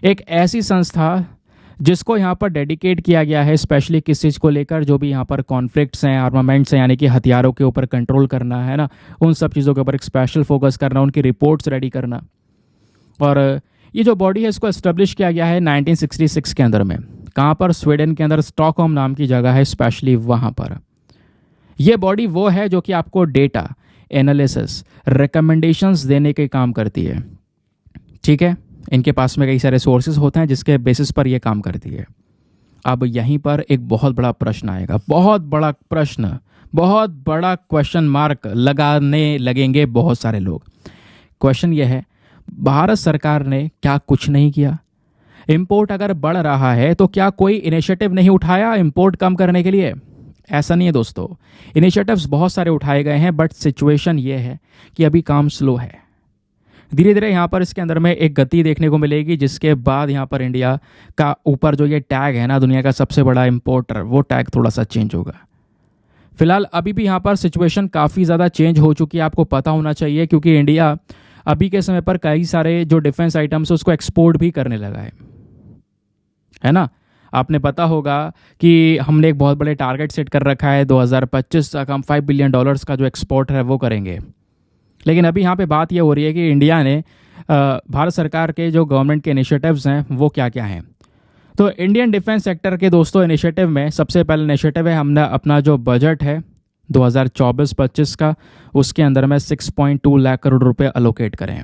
एक ऐसी संस्था जिसको यहाँ पर डेडिकेट किया गया है स्पेशली किस चीज़ को लेकर, जो भी यहाँ पर कॉन्फ्लिक्ट्स हैं, आर्मामेंट्स हैं, यानी कि हथियारों के ऊपर कंट्रोल करना है ना, उन सब चीज़ों के ऊपर एक स्पेशल फोकस करना, उनकी रिपोर्ट्स रेडी करना। और ये जो बॉडी है इसको एस्टेब्लिश किया गया है 1966 के अंदर में। कहाँ पर, स्वीडन के अंदर स्टॉकहोम नाम की जगह है, स्पेशली वहाँ पर। ये बॉडी वो है जो कि आपको डेटा एनालिसिस, रिकमेंडेशंस देने के काम करती है। ठीक है, इनके पास में कई सारे सोर्सेज होते हैं जिसके बेसिस पर ये काम करती है। अब यहीं पर एक बहुत बड़ा प्रश्न आएगा, बहुत बड़ा प्रश्न, बहुत बड़ा क्वेश्चन मार्क लगाने लगेंगे बहुत सारे लोग। क्वेश्चन ये है, भारत सरकार ने क्या कुछ नहीं किया? इंपोर्ट अगर बढ़ रहा है तो क्या कोई इनिशिएटिव नहीं उठाया इंपोर्ट कम करने के लिए? ऐसा नहीं है दोस्तों, इनिशिएटिव्स बहुत सारे उठाए गए हैं, बट सिचुएशन ये है कि अभी काम स्लो है। धीरे धीरे यहाँ पर इसके अंदर में एक गति देखने को मिलेगी, जिसके बाद यहाँ पर इंडिया का ऊपर जो ये टैग है ना, दुनिया का सबसे बड़ा इंपोर्टर, वो टैग थोड़ा सा चेंज होगा। फिलहाल अभी भी यहाँ पर सिचुएशन काफ़ी ज़्यादा चेंज हो चुकी है, आपको पता होना चाहिए, क्योंकि इंडिया अभी के समय पर कई सारे जो डिफेंस आइटम्स है उसको एक्सपोर्ट भी करने लगा है ना। आपने पता होगा कि हमने एक बहुत बड़े टारगेट सेट कर रखा है 2025 तक हम $5 बिलियन का जो एक्सपोर्ट है वो करेंगे। लेकिन अभी यहाँ पे बात ये हो रही है कि इंडिया ने भारत सरकार के जो गवर्नमेंट के इनिशिएटिव्स हैं वो क्या क्या हैं। तो इंडियन डिफेंस सेक्टर के दोस्तों इनिशिएटिव में सबसे पहला इनिशिएटिव है, हमने अपना जो बजट है 2024-25 का, उसके अंदर में 6.2 लाख करोड़ रुपए अलोकेट करें।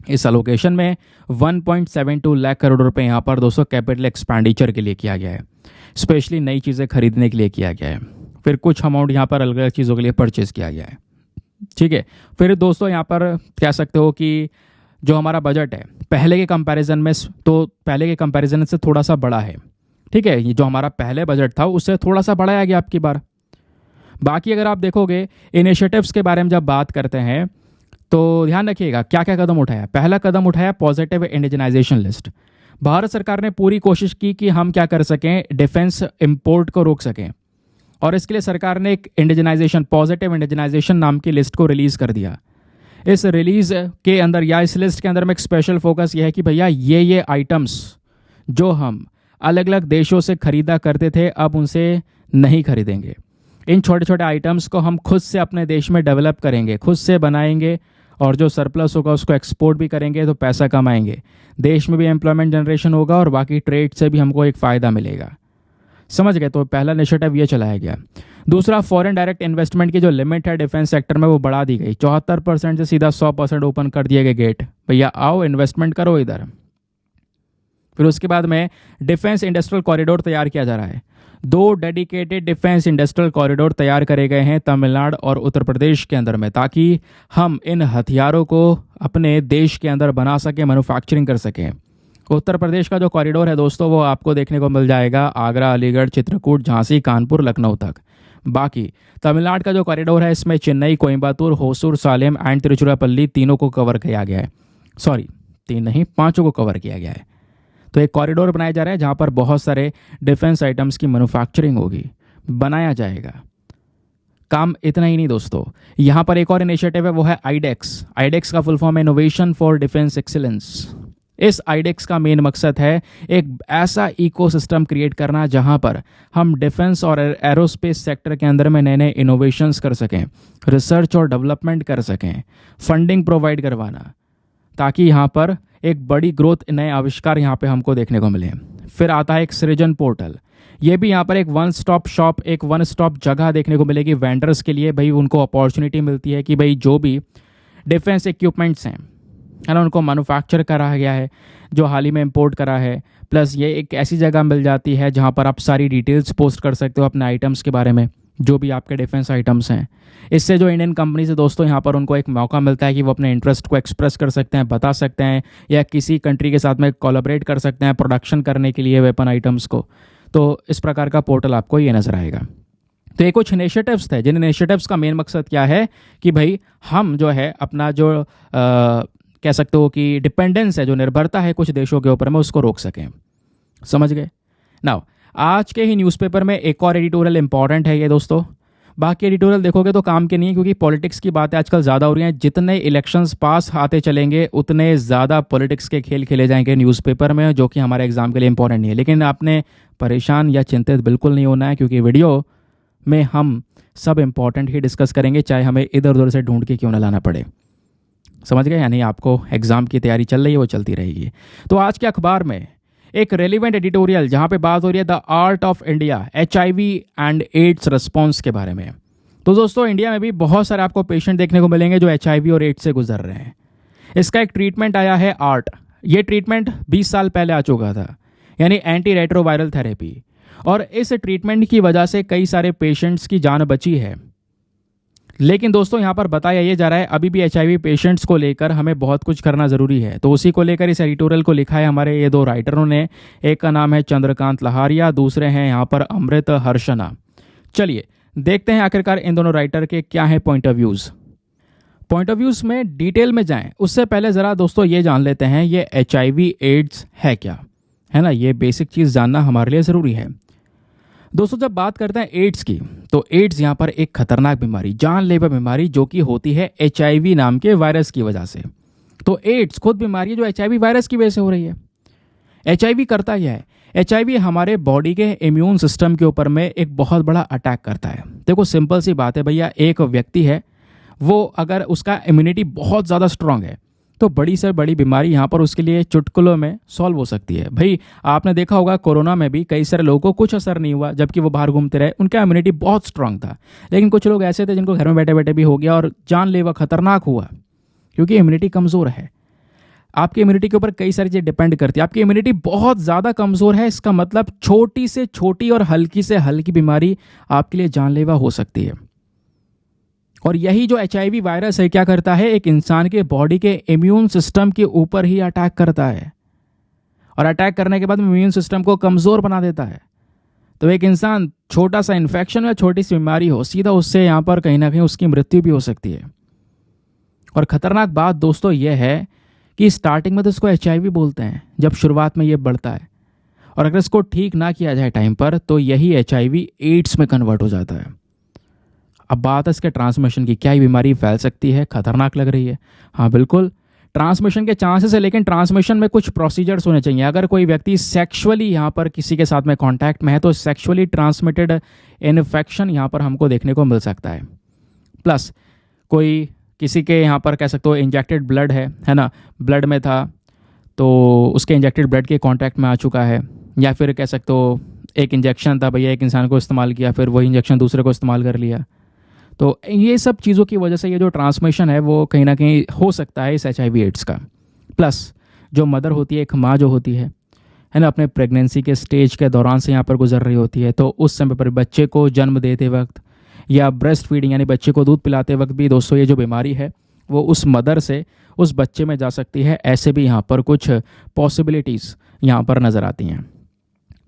इस अलोकेशन में 1.72 लाख करोड़ रुपए यहाँ पर दोस्तों कैपिटल एक्सपेंडिचर के लिए किया गया है, स्पेशली नई चीज़ें खरीदने के लिए किया गया है। फिर कुछ अमाउंट यहाँ पर अलग अलग चीज़ों के लिए परचेज किया गया है। ठीक है, फिर दोस्तों यहाँ पर कह सकते हो कि जो हमारा बजट है पहले के कंपैरिजन में, तो पहले के कंपैरिजन से थोड़ा सा बड़ा है। ठीक है, ये जो हमारा पहले बजट था उससे थोड़ा सा बढ़ाया गया आपकी बार। बाकी अगर आप देखोगे इनिशिएटिव्स के बारे में जब बात करते हैं तो ध्यान रखिएगा क्या क्या कदम उठाया। पहला कदम उठाया पॉजिटिव इंडिजनाइजेशन लिस्ट। भारत सरकार ने पूरी कोशिश की कि हम क्या कर सकें, डिफेंस इंपोर्ट को रोक सकें, और इसके लिए सरकार ने एक इंडिजनाइजेशन, पॉजिटिव इंडिजनाइजेशन नाम की लिस्ट को रिलीज़ कर दिया। इस रिलीज के अंदर या इस लिस्ट के अंदर में एक स्पेशल फोकस यह है कि भैया ये आइटम्स जो हम अलग अलग देशों से खरीदा करते थे अब उनसे नहीं खरीदेंगे। इन छोटे छोटे आइटम्स को हम खुद से अपने देश में डेवलप करेंगे, खुद से बनाएंगे, और जो सरप्लस होगा उसको एक्सपोर्ट भी करेंगे तो पैसा कमाएंगे, देश में भी एम्प्लॉयमेंट जनरेशन होगा और बाकी ट्रेड से भी हमको एक फ़ायदा मिलेगा। समझ गए? तो पहला इनिशिएटिव ये चलाया गया। दूसरा, फॉरेन डायरेक्ट इन्वेस्टमेंट की जो लिमिट है डिफेंस सेक्टर में वो बढ़ा दी गई। 74% से सीधा 100% ओपन कर दिए गए गेट, भैया आओ इन्वेस्टमेंट करो इधर। फिर उसके बाद में डिफेंस इंडस्ट्रियल कॉरिडोर तैयार किया जा रहा है। 2 डेडिकेटेड डिफेंस इंडस्ट्रियल कॉरिडोर तैयार करे गए हैं तमिलनाडु और उत्तर प्रदेश के अंदर में, ताकि हम इन हथियारों को अपने देश के अंदर बना सकें, मैन्युफैक्चरिंग कर सकें। उत्तर प्रदेश का जो कॉरिडोर है दोस्तों वो आपको देखने को मिल जाएगा आगरा, अलीगढ़, चित्रकूट, झांसी, कानपुर, लखनऊ तक। बाकी तमिलनाडु का जो कॉरिडोर है इसमें चेन्नई, कोयम्बतूर, होसूर, सालेम एंड तिरुचिरापल्ली तीनों को कवर किया गया है। सॉरी, 3 नहीं 5 को कवर किया गया है। तो एक कॉरिडोर बनाया जा रहा है जहाँ पर बहुत सारे डिफेंस आइटम्स की मैन्युफैक्चरिंग होगी, बनाया जाएगा। काम इतना ही नहीं दोस्तों, यहाँ पर एक और इनिशिएटिव है, वो है आईडेक्स। आईडेक्स का फुल फॉर्म है इनोवेशन फॉर डिफेंस एक्सीलेंस। इस आईडेक्स का मेन मकसद है एक ऐसा इकोसिस्टम क्रिएट करना जहां पर हम डिफेंस और एरोस्पेस सेक्टर के अंदर में नए नए इनोवेशंस कर सकें, रिसर्च और डेवलपमेंट कर सकें, फंडिंग प्रोवाइड करवाना, ताकि यहाँ पर एक बड़ी ग्रोथ, नए आविष्कार यहाँ पे हमको देखने को मिले। फिर आता है एक सृजन पोर्टल। ये भी यहाँ पर एक वन स्टॉप शॉप, एक वन स्टॉप जगह देखने को मिलेगी वेंडर्स के लिए। भाई उनको अपॉर्चुनिटी मिलती है कि भाई जो भी डिफेंस इक्विपमेंट्स हैं, है ना, उनको मैन्युफैक्चर करा गया है, जो हाल ही में इंपोर्ट करा है। प्लस ये एक ऐसी जगह मिल जाती है जहाँ पर आप सारी डिटेल्स पोस्ट कर सकते हो अपने आइटम्स के बारे में, जो भी आपके डिफेंस आइटम्स हैं। इससे जो इंडियन कंपनी से दोस्तों यहाँ पर उनको एक मौका मिलता है कि वो अपने इंटरेस्ट को एक्सप्रेस कर सकते हैं, बता सकते हैं, या किसी कंट्री के साथ में कोलैबोरेट कर सकते हैं प्रोडक्शन करने के लिए वेपन आइटम्स को। तो इस प्रकार का पोर्टल आपको ये नज़र आएगा। तो ये कुछ इनिशिएटिव्स थे, जिन इनिशिएटिव्स का मेन मकसद क्या है कि भाई हम जो है अपना जो कह सकते हो कि डिपेंडेंस है, जो निर्भरता है कुछ देशों के ऊपर में, उसको रोक सकें। समझ गए? नाउ आज के ही न्यूज़पेपर में एक और एडिटोरियल इंपॉर्टेंट है ये दोस्तों। बाकी एडिटोरियल देखोगे तो काम के नहीं है, क्योंकि पॉलिटिक्स की बातें आजकल ज़्यादा हो रही हैं। जितने इलेक्शंस पास आते चलेंगे उतने ज़्यादा पॉलिटिक्स के खेल खेले जाएंगे न्यूज़पेपर में, जो कि हमारे एग्जाम के लिए इंपॉर्टेंट नहीं है। लेकिन आपने परेशान या चिंतित बिल्कुल नहीं होना है, क्योंकि वीडियो में हम सब इंपॉर्टेंट ही डिस्कस करेंगे, चाहे हमें इधर उधर से ढूंढ के क्यों ना लाना पड़े। समझ गए? यानी आपको एग्जाम की तैयारी चल रही है, वो चलती रहेगी। तो आज के अखबार में एक रेलिवेंट एडिटोरियल जहां पे बात हो रही है the art of India HIV and AIDS response के बारे में। तो दोस्तों इंडिया में भी बहुत सारे आपको पेशेंट देखने को मिलेंगे जो HIV और एड्स से गुजर रहे हैं। इसका एक ट्रीटमेंट आया है आर्ट। ये ट्रीटमेंट 20 साल पहले आ चुका था, यानी एंटी रेट्रोवायरल थेरेपी। और इस ट्रीटमेंट की वजह से कई सारे पेशेंट्स की जान बची है। लेकिन दोस्तों यहाँ पर बताया ये जा रहा है अभी भी HIV पेशेंट्स को लेकर हमें बहुत कुछ करना ज़रूरी है। तो उसी को लेकर इस एडिटोरियल को लिखा है हमारे ये दो राइटरों ने। एक का नाम है चंद्रकांत लहारिया, दूसरे हैं यहाँ पर अमृत हर्षना। चलिए देखते हैं आखिरकार इन दोनों राइटर के क्या है point of views. Point of views में डिटेल में जाएं उससे पहले ज़रा दोस्तों ये जान लेते हैं ये HIV एड्स है क्या, है ना। ये बेसिक चीज़ जानना हमारे लिए ज़रूरी है। दोस्तों जब बात करते हैं एड्स की, तो एड्स यहाँ पर एक खतरनाक बीमारी, जानलेवा बीमारी, जो कि होती है HIV नाम के वायरस की वजह से। तो एड्स खुद बीमारी है जो HIV वायरस की वजह से हो रही है। HIV करता क्या है? HIV हमारे बॉडी के इम्यून सिस्टम के ऊपर में एक बहुत बड़ा अटैक करता है। देखो सिंपल सी बात है भैया, एक व्यक्ति है वो अगर उसका इम्यूनिटी बहुत ज़्यादा स्ट्रांग है तो बड़ी से बड़ी बीमारी यहाँ पर उसके लिए चुटकुलों में सॉल्व हो सकती है। भाई आपने देखा होगा कोरोना में भी कई सारे लोगों को कुछ असर नहीं हुआ, जबकि वो बाहर घूमते रहे, उनका इम्यूनिटी बहुत स्ट्रांग था। लेकिन कुछ लोग ऐसे थे जिनको घर में बैठे बैठे भी हो गया और जानलेवा खतरनाक हुआ, क्योंकि इम्यूनिटी कमज़ोर है। आपकी इम्यूनिटी के ऊपर कई सारी चीज़ें डिपेंड करती है। आपकी इम्यूनिटी बहुत ज़्यादा कमज़ोर है, इसका मतलब छोटी से छोटी और हल्की से हल्की बीमारी आपके लिए जानलेवा हो सकती है। और यही जो HIV वायरस है क्या करता है, एक इंसान के बॉडी के इम्यून सिस्टम के ऊपर ही अटैक करता है, और अटैक करने के बाद इम्यून सिस्टम को कमज़ोर बना देता है। तो एक इंसान छोटा सा इन्फेक्शन या छोटी सी बीमारी हो, सीधा उससे यहाँ पर कहीं ना कहीं उसकी मृत्यु भी हो सकती है। और ख़तरनाक बात दोस्तों यह है कि स्टार्टिंग में तो इसको HIV बोलते हैं जब शुरुआत में ये बढ़ता है, और अगर इसको ठीक ना किया जाए टाइम पर तो यही HIV एड्स में कन्वर्ट हो जाता है। अब बात है इसके ट्रांसमिशन की, क्या ये बीमारी फैल सकती है? खतरनाक लग रही है। हाँ बिल्कुल ट्रांसमिशन के चांसेस है, लेकिन ट्रांसमिशन में कुछ प्रोसीजर्स होने चाहिए। अगर कोई व्यक्ति सेक्सुअली यहाँ पर किसी के साथ में कांटेक्ट में है तो सेक्सुअली ट्रांसमिटेड इन्फेक्शन यहाँ पर हमको देखने को मिल सकता है। प्लस कोई किसी के यहाँ पर कह सकते हो इंजेक्टेड ब्लड है ना, ब्लड में था तो उसके इंजेक्टेड ब्लड के कांटेक्ट में आ चुका है, या फिर कह सकते हो एक इंजेक्शन था भैया, एक इंसान को इस्तेमाल किया, फिर वही इंजेक्शन दूसरे को इस्तेमाल कर लिया। तो ये सब चीज़ों की वजह से ये जो ट्रांसमिशन है वो कहीं ना कहीं हो सकता है इस HIV एड्स का। प्लस जो मदर होती है, एक माँ जो होती है ना, अपने प्रेगनेंसी के स्टेज के दौरान से यहाँ पर गुजर रही होती है, तो उस समय पर बच्चे को जन्म देते वक्त या ब्रेस्ट फीडिंग यानी बच्चे को दूध पिलाते वक्त भी दोस्तों ये जो बीमारी है वो उस मदर से उस बच्चे में जा सकती है। ऐसे भी यहाँ पर कुछ पॉसिबिलिटीज़ यहाँ पर नज़र आती हैं।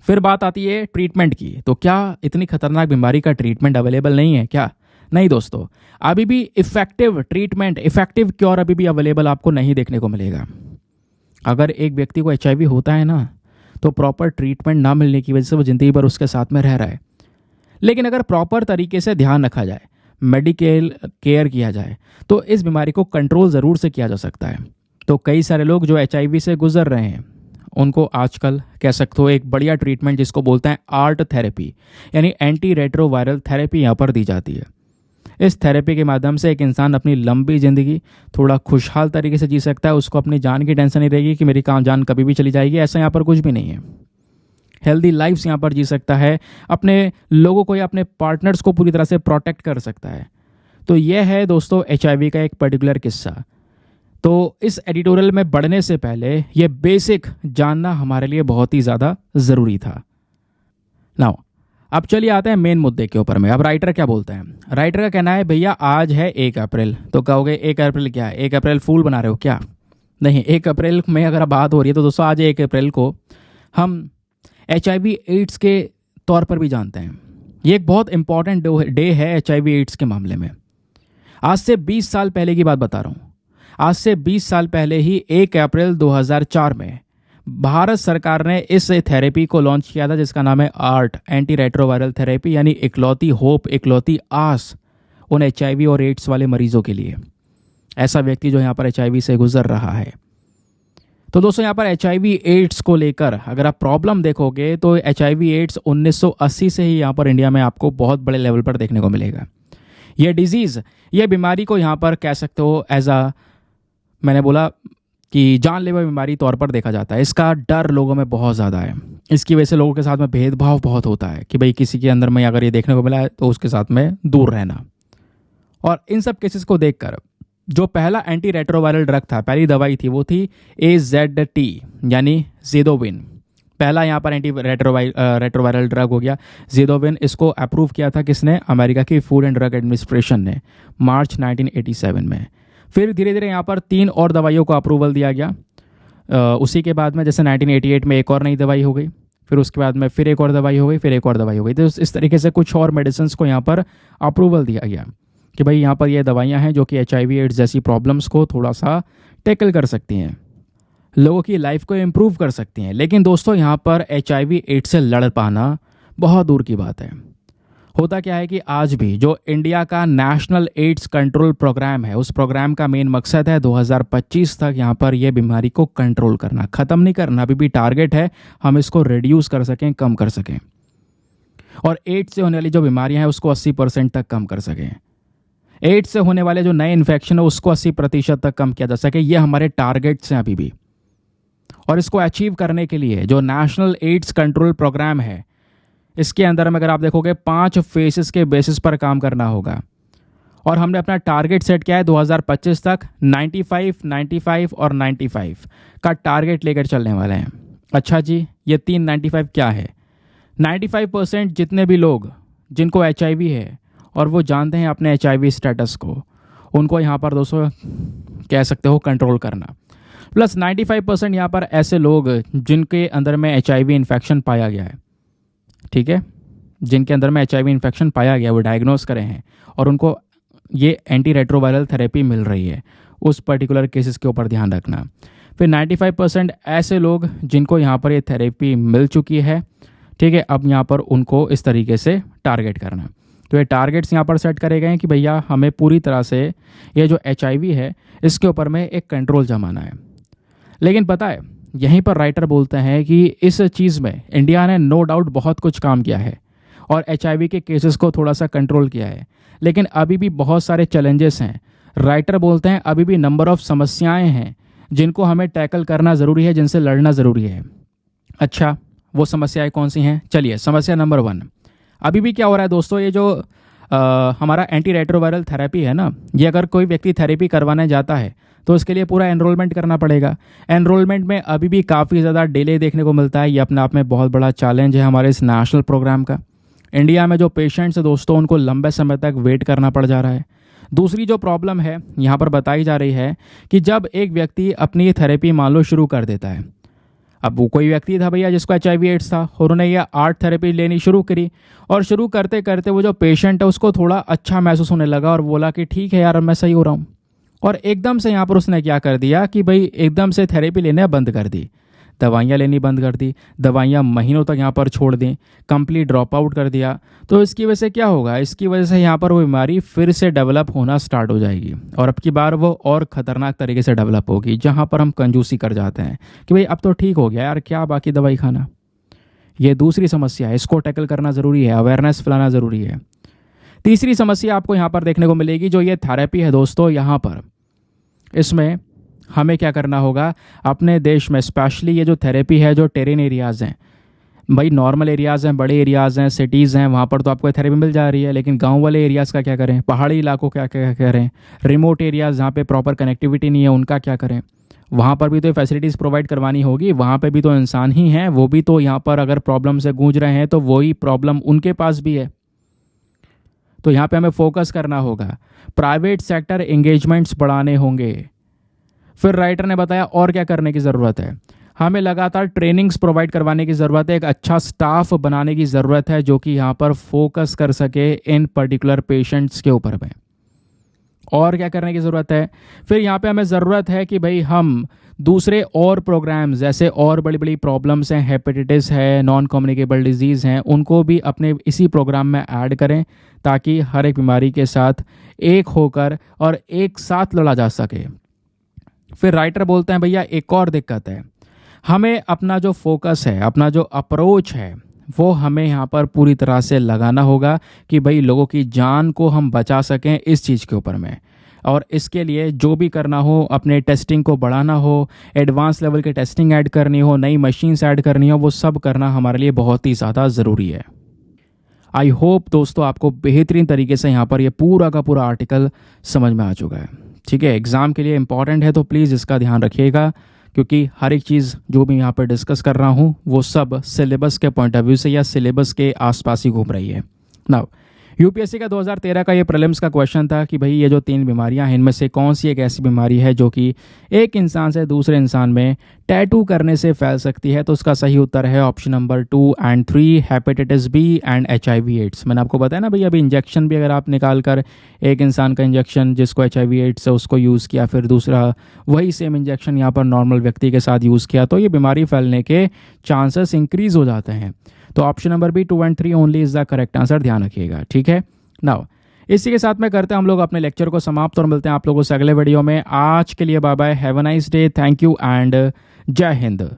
फिर बात आती है ट्रीटमेंट की। तो क्या इतनी खतरनाक बीमारी का ट्रीटमेंट अवेलेबल नहीं है क्या? नहीं दोस्तों, अभी भी इफेक्टिव ट्रीटमेंट, इफेक्टिव क्योर अभी भी अवेलेबल आपको नहीं देखने को मिलेगा। अगर एक व्यक्ति को HIV होता है ना, तो प्रॉपर ट्रीटमेंट ना मिलने की वजह से वो ज़िंदगी भर उसके साथ में रह रहा है। लेकिन अगर प्रॉपर तरीके से ध्यान रखा जाए, मेडिकल केयर किया जाए, तो इस बीमारी को कंट्रोल ज़रूर से किया जा सकता है। तो कई सारे लोग जो HIV से गुजर रहे हैं उनको आजकल कह सकते हो एक बढ़िया ट्रीटमेंट जिसको बोलते हैं आर्ट थेरेपी, यानी एंटी रेट्रोवायरल थेरेपी यहाँ पर दी जाती है। इस थेरेपी के माध्यम से एक इंसान अपनी लंबी ज़िंदगी थोड़ा खुशहाल तरीके से जी सकता है। उसको अपनी जान की टेंशन नहीं रहेगी कि मेरी जान कभी भी चली जाएगी, ऐसा यहाँ पर कुछ भी नहीं है। हेल्दी लाइफ्स यहाँ पर जी सकता है, अपने लोगों को या अपने पार्टनर्स को पूरी तरह से प्रोटेक्ट कर सकता है। तो यह है दोस्तों HIV का एक पर्टिकुलर किस्सा। तो इस एडिटोरियल में बढ़ने से पहले ये बेसिक जानना हमारे लिए बहुत ही ज़्यादा ज़रूरी था। नाउ अब चलिए आते हैं मेन मुद्दे के ऊपर में। अब राइटर क्या बोलते हैं? राइटर का कहना है भैया आज है 1 अप्रैल। तो कहोगे 1 अप्रैल क्या है? 1 अप्रैल फूल बना रहे हो क्या? नहीं, 1 अप्रैल में अगर बात हो रही है तो दोस्तों आज 1 अप्रैल को हम HIV एड्स के तौर पर भी जानते हैं। ये एक बहुत इंपॉर्टेंट डे है HIV एड्स के मामले में। आज से 20 साल पहले की बात बता रहा हूँ। आज से 20 साल पहले ही 1 अप्रैल 2004 में भारत सरकार ने इस थेरेपी को लॉन्च किया था जिसका नाम है आर्ट एंटी रेट्रोवायरल थेरेपी, यानी इकलौती होप, इकलौती आस उन HIV और एड्स वाले मरीजों के लिए, ऐसा व्यक्ति जो यहाँ पर HIV से गुजर रहा है। तो दोस्तों यहाँ पर HIV एड्स को लेकर अगर आप प्रॉब्लम देखोगे तो HIV एड्स 1980 से ही यहाँ पर इंडिया में आपको बहुत बड़े लेवल पर देखने को मिलेगा। यह डिजीज़, यह बीमारी को यहाँ पर कह सकते हो एज अ, मैंने बोला कि जानलेवा बीमारी तौर पर देखा जाता है। इसका डर लोगों में बहुत ज़्यादा है। इसकी वजह से लोगों के साथ में भेदभाव बहुत होता है कि भाई किसी के अंदर में अगर ये देखने को मिला है तो उसके साथ में दूर रहना। और इन सब केसेस को देखकर जो पहला एंटी रेट्रोवायरल ड्रग था, पहली दवाई थी, वो थी AZT यानी ज़ेदोविन। पहला यहाँ पर एंटी रेट्रोवायरल ड्रग हो गया ज़ेदोविन। इसको अप्रूव किया था किसने? अमेरिका की फूड एंड ड्रग एडमिनिस्ट्रेशन ने मार्च 1987 में। फिर धीरे धीरे यहाँ पर 3 और दवाइयों को अप्रूवल दिया गया। उसी के बाद में जैसे 1988 में एक और नई दवाई हो गई, फिर उसके बाद में फिर एक और दवाई हो गई, फिर एक और दवाई हो गई। तो इस तरीके से कुछ और मेडिसिन को यहाँ पर अप्रूवल दिया गया कि भाई यहाँ पर ये दवाइयाँ हैं जो कि HIV एड्स जैसी प्रॉब्लम्स को थोड़ा सा टैकल कर सकती हैं, लोगों की लाइफ को इम्प्रूव कर सकती हैं। लेकिन दोस्तों यहाँ पर HIV एड्स से लड़ पाना बहुत दूर की बात है। होता क्या है कि आज भी जो इंडिया का नेशनल एड्स कंट्रोल प्रोग्राम है, उस प्रोग्राम का मेन मकसद है 2025 तक यहाँ पर यह बीमारी को कंट्रोल करना, ख़त्म नहीं करना। अभी भी टारगेट है हम इसको रिड्यूस कर सकें, कम कर सकें, और एड्स से होने वाली जो बीमारियां हैं उसको 80% तक कम कर सकें। एड्स से होने वाले जो नए इन्फेक्शन है उसको 80% तक कम किया जा सके, ये हमारे टारगेट्स हैं अभी भी। और इसको अचीव करने के लिए जो नेशनल एड्स कंट्रोल प्रोग्राम है, इसके अंदर में अगर आप देखोगे 5 फेसेस के बेसिस पर काम करना होगा। और हमने अपना टारगेट सेट किया है 2025 तक 95, 95 और 95 का टारगेट लेकर चलने वाले हैं। अच्छा जी, ये 95 क्या है? 95% जितने भी लोग जिनको HIV है और वो जानते हैं अपने HIV स्टेटस को, उनको यहाँ पर दोस्तों कह सकते हो कंट्रोल करना। प्लस 95% यहाँ पर ऐसे लोग जिनके अंदर में HIV इन्फेक्शन पाया गया है, ठीक है, जिनके अंदर में HIV इन्फेक्शन पाया गया, वो डायग्नोस करे हैं और उनको ये एंटी रेट्रोवायरल थेरेपी मिल रही है, उस पर्टिकुलर केसेस के ऊपर ध्यान रखना। फिर 95% ऐसे लोग जिनको यहाँ पर ये थेरेपी मिल चुकी है, ठीक है, अब यहाँ पर उनको इस तरीके से टारगेट करना। तो ये टारगेट्स यहाँ पर सेट करे गए हैं कि भैया हमें पूरी तरह से ये जो HIV है इसके ऊपर में एक कंट्रोल जमाना है। लेकिन पता है, यहीं पर राइटर बोलते हैं कि इस चीज़ में इंडिया ने नो डाउट बहुत कुछ काम किया है और HIV के केसेस को थोड़ा सा कंट्रोल किया है, लेकिन अभी भी बहुत सारे चैलेंजेस हैं। राइटर बोलते हैं अभी भी नंबर ऑफ समस्याएं हैं जिनको हमें टैकल करना ज़रूरी है, जिनसे लड़ना ज़रूरी है। अच्छा, वो समस्याएं कौन सी हैं? चलिए, समस्या नंबर 1, अभी भी क्या हो रहा है दोस्तों, ये जो हमारा एंटी रेट्रोवायरल थेरेपी है ना, ये अगर कोई व्यक्ति थेरेपी करवाने जाता है तो उसके लिए पूरा एनरोलमेंट करना पड़ेगा। एनरोलमेंट में अभी भी काफ़ी ज़्यादा डिले देखने को मिलता है। ये अपने आप में बहुत बड़ा चैलेंज है हमारे इस नेशनल प्रोग्राम का। इंडिया में जो पेशेंट्स हैं दोस्तों, उनको लंबे समय तक वेट करना पड़ जा रहा है। दूसरी जो प्रॉब्लम है यहाँ पर बताई जा रही है कि जब एक व्यक्ति अपनी थेरेपी मान लो शुरू कर देता है, अब वो कोई व्यक्ति था भैया जिसको HIV एड्स था और उन्होंने ये आर्ट थेरेपी लेनी शुरू करी, और शुरू करते करते वो जो पेशेंट है उसको थोड़ा अच्छा महसूस होने लगा और बोला कि ठीक है यार, मैं सही हो रहा हूँ। और एकदम से यहाँ पर उसने क्या कर दिया कि भाई एकदम से थेरेपी लेना बंद कर दी। दवाइयाँ लेनी बंद कर दी, दवाइयाँ महीनों तक यहाँ पर छोड़ दी, कंप्लीट ड्रॉप आउट कर दिया, तो इसकी वजह से क्या होगा, इसकी वजह से यहाँ पर वो बीमारी फिर से डेवलप होना स्टार्ट हो जाएगी और अब की बार वो और ख़तरनाक तरीके से डेवलप होगी, जहाँ पर हम कंजूसी कर जाते हैं कि भाई अब तो ठीक हो गया यार, क्या बाकी दवाई खाना। ये दूसरी समस्या है, इसको टैकल करना ज़रूरी है, अवेयरनेस फैलाना ज़रूरी है। तीसरी समस्या आपको यहाँ पर देखने को मिलेगी, जो ये थेरेपी है दोस्तों, यहाँ पर इसमें हमें क्या करना होगा, अपने देश में स्पेशली ये जो थेरेपी है, जो टेरेन एरियाज़ हैं, भाई नॉर्मल एरियाज़ हैं, बड़े एरियाज़ हैं, सिटीज़ हैं, वहाँ पर तो आपको थेरेपी मिल जा रही है, लेकिन गांव वाले एरियाज़ का क्या करें, पहाड़ी इलाकों का क्या करें, रिमोट एरियाज़ जहाँ पे प्रॉपर कनेक्टिविटी नहीं है उनका क्या करें। वहाँ पर भी तो फैसिलिटीज़ प्रोवाइड करवानी होगी, वहाँ पे भी तो इंसान ही हैं, वो भी तो यहाँ पर अगर प्रॉब्लम से गूंज रहे हैं तो वही प्रॉब्लम उनके पास भी है। तो यहाँ पे हमें फोकस करना होगा, प्राइवेट सेक्टर एंगेजमेंट्स बढ़ाने होंगे। फिर राइटर ने बताया और क्या करने की ज़रूरत है, हमें लगातार ट्रेनिंग्स प्रोवाइड करवाने की ज़रूरत है, एक अच्छा स्टाफ बनाने की ज़रूरत है जो कि यहाँ पर फोकस कर सके इन पर्टिकुलर पेशेंट्स के ऊपर में। और क्या करने की ज़रूरत है, फिर यहाँ पे हमें ज़रूरत है कि भाई हम दूसरे और प्रोग्राम्स, जैसे और बड़ी बड़ी प्रॉब्लम्स हैं, हेपेटाइटिस है, नॉन कम्युनिकेबल डिजीज़ हैं, उनको भी अपने इसी प्रोग्राम में ऐड करें ताकि हर एक बीमारी के साथ एक होकर और एक साथ लड़ा जा सके। फिर राइटर बोलते हैं भैया एक और दिक्कत है, हमें अपना जो फोकस है, अपना जो अप्रोच है, वो हमें यहाँ पर पूरी तरह से लगाना होगा कि भाई लोगों की जान को हम बचा सकें इस चीज़ के ऊपर में। और इसके लिए जो भी करना हो, अपने टेस्टिंग को बढ़ाना हो, एडवांस लेवल की टेस्टिंग ऐड करनी हो, नई मशीन्स ऐड करनी हो, वो सब करना हमारे लिए बहुत ही ज़्यादा ज़रूरी है। आई होप दोस्तों आपको बेहतरीन तरीके से यहाँ पर ये पूरा का पूरा आर्टिकल समझ में आ चुका है। ठीक है, एग्ज़ाम के लिए इंपॉर्टेंट है तो प्लीज़ इसका ध्यान रखिएगा, क्योंकि हर एक चीज़ जो भी यहाँ पर डिस्कस कर रहा हूँ वो सब सिलेबस के पॉइंट ऑफ व्यू से या सिलेबस के आसपास ही घूम रही है। नाउ यूपीएससी का 2013 का ये प्रीलिम्स का क्वेश्चन था कि भाई ये जो 3 बीमारियां हैं इनमें से कौन सी एक ऐसी बीमारी है जो कि एक इंसान से दूसरे इंसान में टैटू करने से फैल सकती है। तो उसका सही उत्तर है option number 2 and 3, hepatitis B and HIV AIDS. मैंने आपको बताया ना भाई, अभी इंजेक्शन भी अगर आप निकाल कर एक इंसान का इंजेक्शन जिसको HIV एड्स है उसको यूज़ किया, फिर दूसरा वही सेम इंजेक्शन यहाँ पर नॉर्मल व्यक्ति के साथ यूज़ किया, तो ये बीमारी फैलने के चांसेस इंक्रीज़ हो जाते हैं। तो option number B 2 and 3 only is the correct answer, ध्यान रखिएगा। ठीक है, नाउ इसी के साथ में करते हैं हम लोग अपने लेक्चर को समाप्त और मिलते हैं आप लोगों से अगले वीडियो में। आज के लिए bye bye, have a nice day, thank you and जय हिंद।